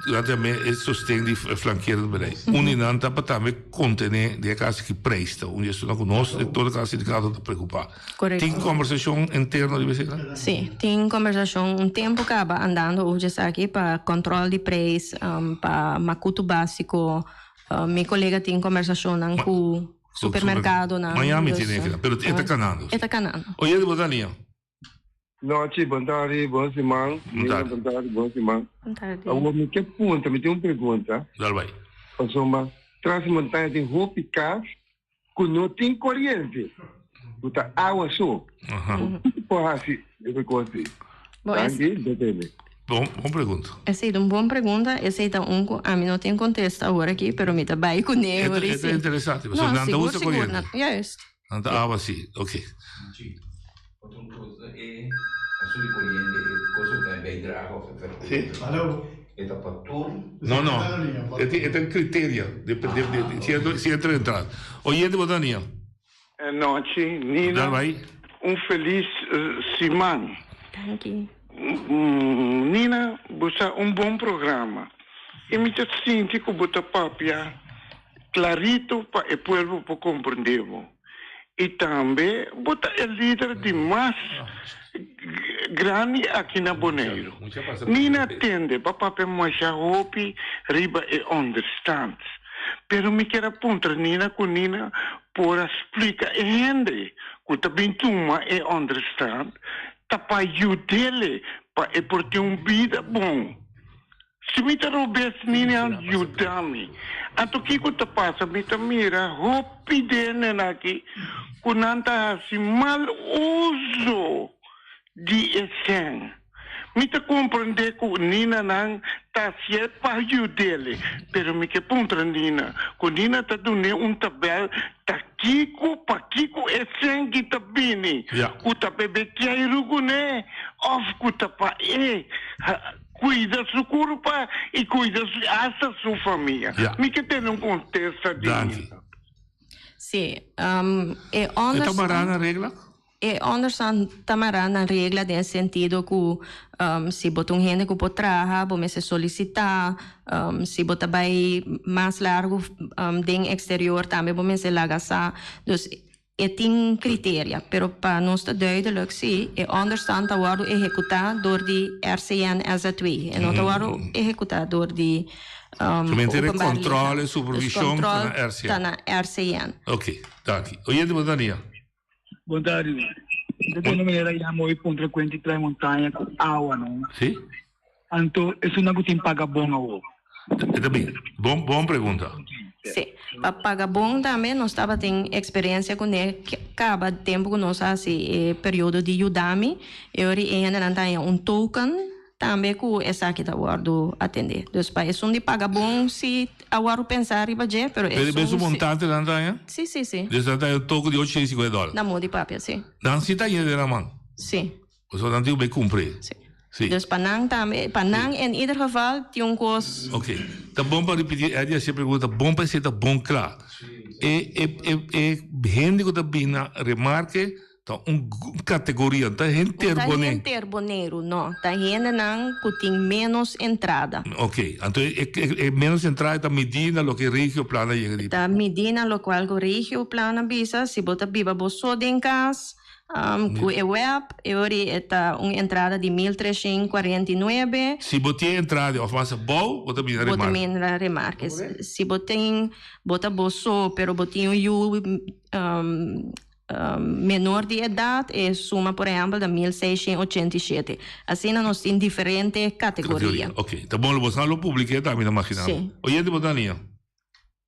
Durante a me é sustento de flanqueiro do Belém. Uninan também contém de casa que presta. Onde isso não conosco, de toda casa de casa está preocupado. Correto. Tem conversação interna de você? Sim, tem conversação. tempo acaba andando hoje aqui para controle de preço, para macuto básico. Meu colega tem conversação com supermercado. Miami tem aqui, mas está canando. Está canando. Oi, de botaninha. Noite, boa tarde, boa semana. Boa tarde, boa semana. Boa tarde. Eu me que pergunta, me tem uma pergunta. Dá vai. Passou Transmontanha tem roupa e casa, que não tem corrente. Botar água só. Porra, assim, eu vou assim. Bom pergunta. Essa é uma boa pergunta. Essa é a mim não tem contexto agora aqui, mas me está bem com ele. É interessante. Você não usa corrente. Yes. Não água assim, ok. Outra coisa é a sua corrente, coisa que é bem grave. Sim. Valeu. É para tudo. Não. É um critério. Se entra entrada. Oi, de botaninha. Noite, Nina. Dá vai. Feliz semana. Thank you. Nina, você bom programa. E me sinto que você papia clarito para o povo para compreender. E também você é líder de mais grande aqui na Bonaire. Nina atende para papel mais roupa, riba e understand. Pero me quero apontar Nina com Nina por explicar e rende. Que também tuma e understand. Para ajudar para por ter uma vida bom. Se me roubes Nina ajuda-me. Então o que que passa? Me mira roupa dentro aqui. Que não está assim mal uso de essência. Me compreender que Nina não está certo para ajudar-lhe. Pero me que pontra Nina. Que Nina está dando tabela. Está Kiko, para Kiko essência que está bem. Que está bebê que é irugune. Of que está para cuida sua corpo e cuida essa sua família. Me que tem contexto de Sim. É na regra? É understand tamará na regra no sentido que se botar gente que pode trabalhar, pode se solicitar, se botar vai mais largo do exterior também pode se lagasar. Então, tem critério, pero para nós está duidelijk sim, é understand tá waro executar door die RCN SZ2 e não tá waro executar door die Mentre controle e supervisão está na RCN. Está na RCN. Ok, tá aqui. Oi, de Botaninha. Boa tarde. De maneira chamo e ponto frequente tra montanha com água, não? Sim. Então, isso não tem paga bom ao. Está bem. Bom pergunta. Sim. Para pagar bom também, nós estava tendo experiência com ele, cada tempo que nós assim, período de Udemy, eu ainda tenho um token, também que essa aqui está guardo atender. Então, para isso de pagar bom, se agora pensar em fazer, pero é mesmo montante da Antanha? Sim. Desde a Antanha, toco de $850. Na mão de papel, sim. Não se está indo na mão? Sim. Você não tem que cumprir? Sim. Sim. Dus Penang também, Penang em ieder geval tem um custo. Ok. Tá bom para repetir, a gente pergunta, bom para ser tá bom claro. Gente que tá bem na remarque, tá categoria, tá interboneiro, não. Tá gente não que tem menos entrada. Ok. Então é menos entrada, tá medindo o que rige o plano de tá medindo o qual que rige o plano visa, se bota biba bolso de casa. Com a web, está uma entrada de 1.349. Se botar entrada, ou faça bom, bota bem na remarca. Se bota bolso, pero botinho menor de idade, suma, por exemplo, de 1.687. Assim, nós temos diferentes categorias. Ok, tá bom, você não publica também na máquina. Sim. Oi, de Botaninha.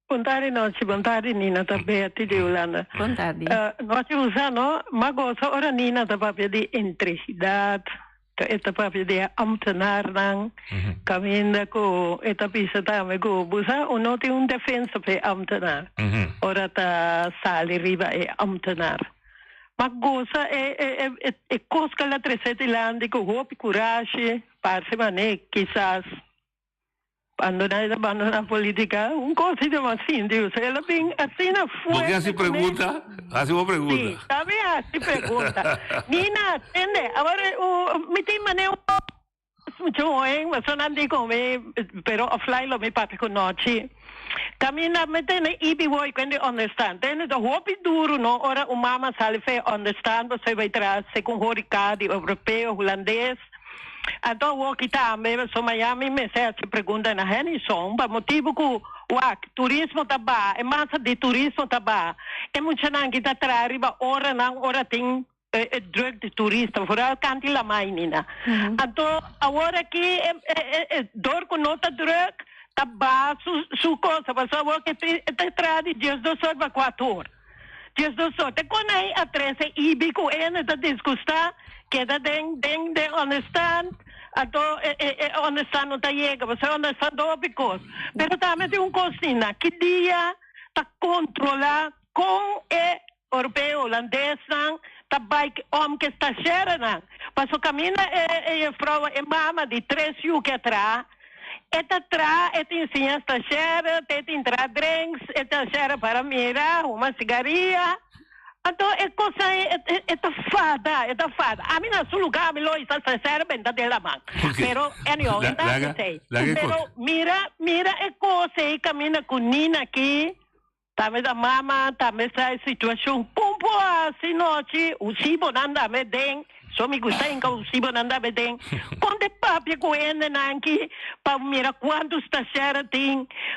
Boa tarde, Nina, também aqui de Holanda. Boa tarde. Nós usamos, mas ora Nina, da papel de eletricidade, da papel de ambtenaar, caminda com, eta pisa também com, busa, ou não tem defesa para ambtenaar. Ora tá sali riba é ambtenaar. Mas goza é coisa que ela trecete lá, com roupa, coragem, para se mané, quizás. abandona a política, cosa de más indio, ela vem assim na ¿Por qué así pregunta? Así vos pregunta. Sí, también así pregunta. Nina, entiende, ahora mi tema no mucho buen, mas son digo pero offline lo mi papi con noche. Camina metene ibi voi quindi understand. Tene da hopi duro no ora mama sale fe understand, você vai trás se com horicadi europeu, holandês. Então, o que também, so Miami, me se pergunta na Henderson, para motivo que o turismo tá bom, é massa de turismo tá bom. É muito não que tá trariba ora tem drug de turista, fora canti la mai nina. Então, agora aqui dor com nota drug tá bom, su coisa, mas agora que tá tradi dias 2 horas para 4 horas. Dias 2 horas. Te quando aí a 13 ibico ene da disgustar queda den understand ato understand não tá chega você understand do because pero também tem cosina que dia tá controlar com europeu holandês não tá bike que está cheirando passo camina frau mama de 3 anos que atrás ensina esta cheira entrar drinks cheira para mirar uma cigarrilha. Então, é fada. A mim, no lugar, me lo está servendo de la mano. Pero, anyway, pero mira, é coisa aí, camina com Nina aqui, também da mama, também essa situação, pumpo, assim, noite, o Sibo nanda me den, só me gusta em que o Sibo nanda me den. Quando é papi com ele, aqui, para mirar quanto está certo,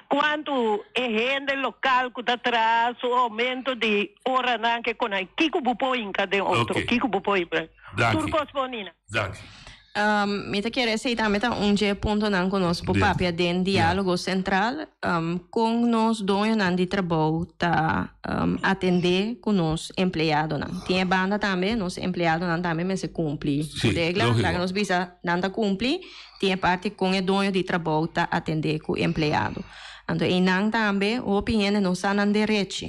quanto é renda local que está atrás, o aumento de hora, que com a Kiko Bupoin, cadê outro? Kiko Bupoin, Turcos Bonina. Me te quer dizer também ponto não conosco papi den diálogo central com nós donos de trabalho tá atender com nós empregado não tem banda também nós empregado não também mas se cumpre regra lá que nós bisa não tá cumpre tem parte com o dono de trabalho tá atender com empregado então e não também opinião não são não direito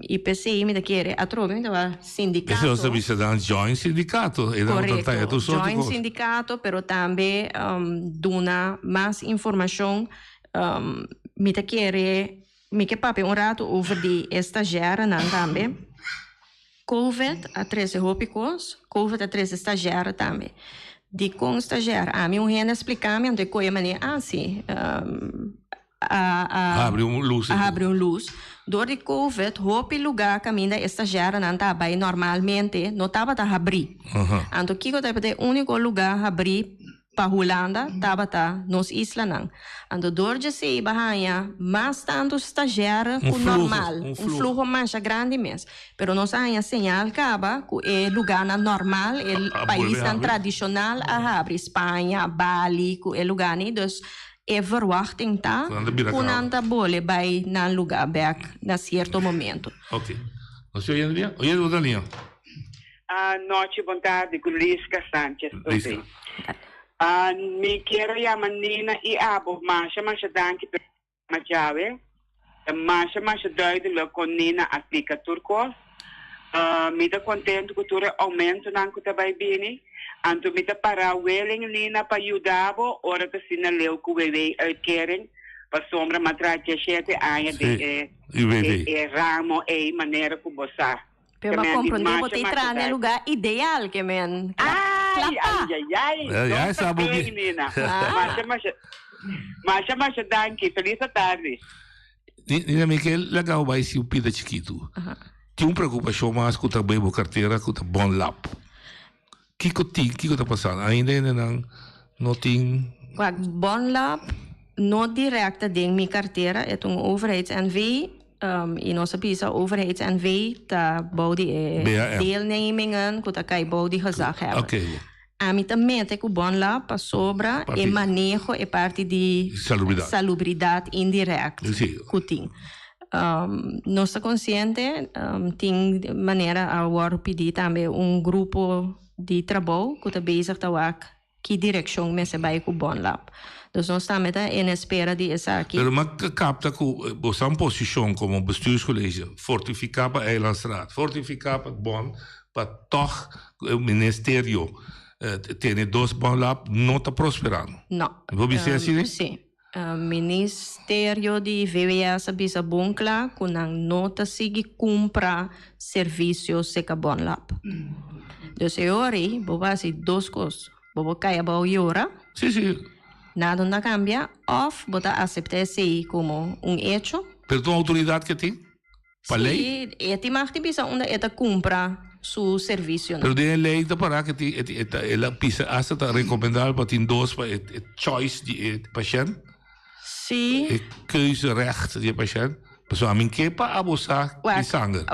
IPCI me quer atrove me dava sindicato isso você bisa dan joint sindicato e corretto joint sindicato pero também dona mais informação me quer me que papi rato over de estagiária não também COVID a 13 hópicos COVID a 13 estagiária também de com estagiária a mim rende explicar-me de qual maneira assim abre luz. Durante COVID, hopi lugar caminha estagiária não estava aí normalmente, não estava a abrir. Então, que eu teve o único lugar abrir para Holanda, estava nos islas não. Então, durante se bahia, mais tanto estagiário que normal, fluxo mais grande mesmo. Pero nós ainda sinal acaba que é lugar normal, é país tradicional a abrir, Espanha, Bali, que é lugar nem dos verwachting tá quando bole vai na lugar back na certo momento. Ok. Você oyendo bien? Oyendo Daniel. Noite, boa tarde, com Lisca Sanchez. Me quero chamar Nina e Abo, mas danke per ma chave. Mas duidelijk con Nina aplica turco. Me dá contento que tu aumento não que tá vai bem. Anto mita para weling Nina pa Judabo, ora que sinaleu que o bebê uitkering, pa sombra matraatje 7 anos de ramo e maneira que você. Pero ma compreender que te trae no lugar ideal que men. Ai, sabe que Nina. Mas danke, feliz tarde. Nina Miquel, legal vai se o pida chiquito. Tem preocupação mais com também a carteira, com o bom lap. Kiko tá passando? Ainda não tem... Bom lab, não direct ding minha carteira, é overheids-NV, e nossa pisa overheids-NV, tá boude deelnemingen, que tá cai boude gezag hebben. Okay. A mim também tem que o bom lab, para sobra, e manejo, é parte de salubridade indireta. Que nós estamos conscientes, tem maneira a agora pedir também grupo de trabalho que está bezig te werk, que direção me se vai com o bom lab. Dus nós estamos em espera de essa aqui. Pero mas capta que você uma posição como bestuurscollege fortificar para Eilandstraat, fortificar para bom, para toch o ministério ter 2 bom lab não está prosperando. Não. Vou dizer assim? Sim. Ministério de VWS bisa bunkla kunang nota sigi compra serviços seca bon lap. Dus ori, boba si dos cos, boba kaya ba yora. Sí. Nada não cambia, of bota aceptar esse como hecho. Pero tu autoridade que tem? Para lei? Sim, e mag te bisa onde eta compra su serviço. Pero de lei da para que ela pisa hasta ta recomendar para tin dos para choice de patiënt. Sim. Keuzerecht de patiënt. Pessoal, a mim que para abusar de sangue.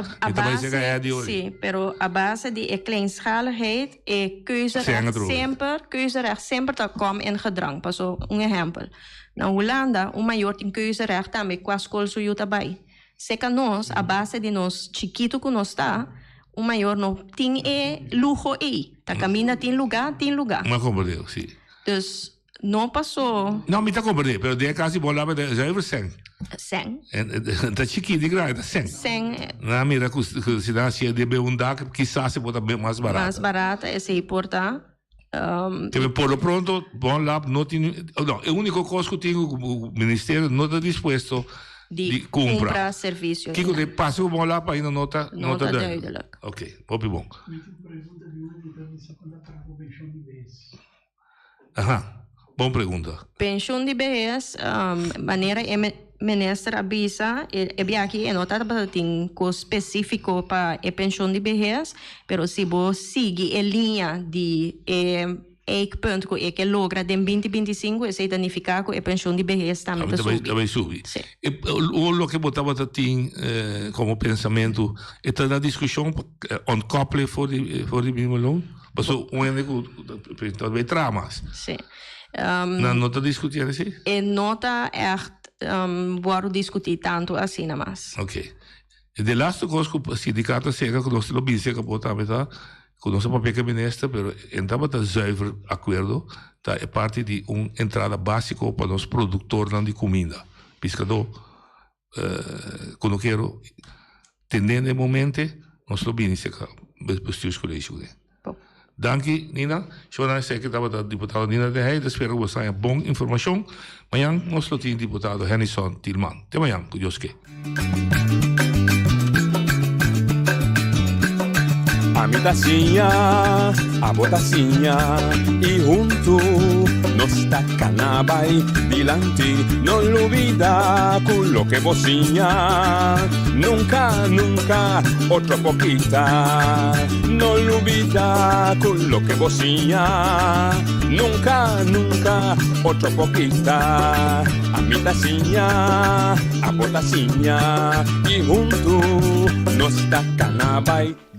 Sim, pero a base de kleinschaligheid e keuzerecht sempre te komen in gedrang. Paso, exemplo. Na Holanda, maior tem keuzerecht também com a escola suyo também. Seca nós, a base de nós, chiquito que nós está, maior não tem luxo aí. Tá caminha tem lugar. Mas compreendeu, sim. Dus, não passou. Não, me tá compreendendo, pero de quase bola para já é 100. 100. Tá chiquinho de graça, 100. 100. Na mira que se dá se de um dag, quizás se pode bem mais barato. Mais barata, esse importa. Tipo, por lo pronto, bom lá, não tem, não, é a única coisa que o Ministério não está disposto de comprar serviço. Que você passa o bom lá para ir na nota duidelijk. Ok, muito bom. Boa pergunta. Pensão de vejez, maneira minister avisa, aqui é notado para ter coisa específico para a pensão de vejez, pero se você seguir a linha de ponto que logra de 2025 se danificar com a pensão de vejez também vai subir. O que botava tem como pensamento é da discussão onkoppelen voor die minimumloon. Mas o único talvez tramas. Sim. Não está discutindo assim? E não está vou discutir tanto assim mais. Ok. E de laatste coisa que o sindicato chega que nós lobby chega botar tá que nós papel que ministra, pero então tá zuiver acordo, tá é parte de entrada básica para os produtores de comida. Pescador, quando quero tendendo momento, nós lobby chega bestuurs college. Dank Nina. Zoals zei ik dat de deputado Nina de Heij, espero que você tenha boa informação. Amanhã nós temos deputado Henderson Tilman. Até amanhã, com Deus que. A mi tacinha, a botacinha e junto nos tacanabay dilante, no olvida quello que vocinha, nunca, nunca, otra poquita, no olvida quello que vocinha, nunca, nunca, otra poquita, a mi tacinha, a botacinha e junto nos tacanabay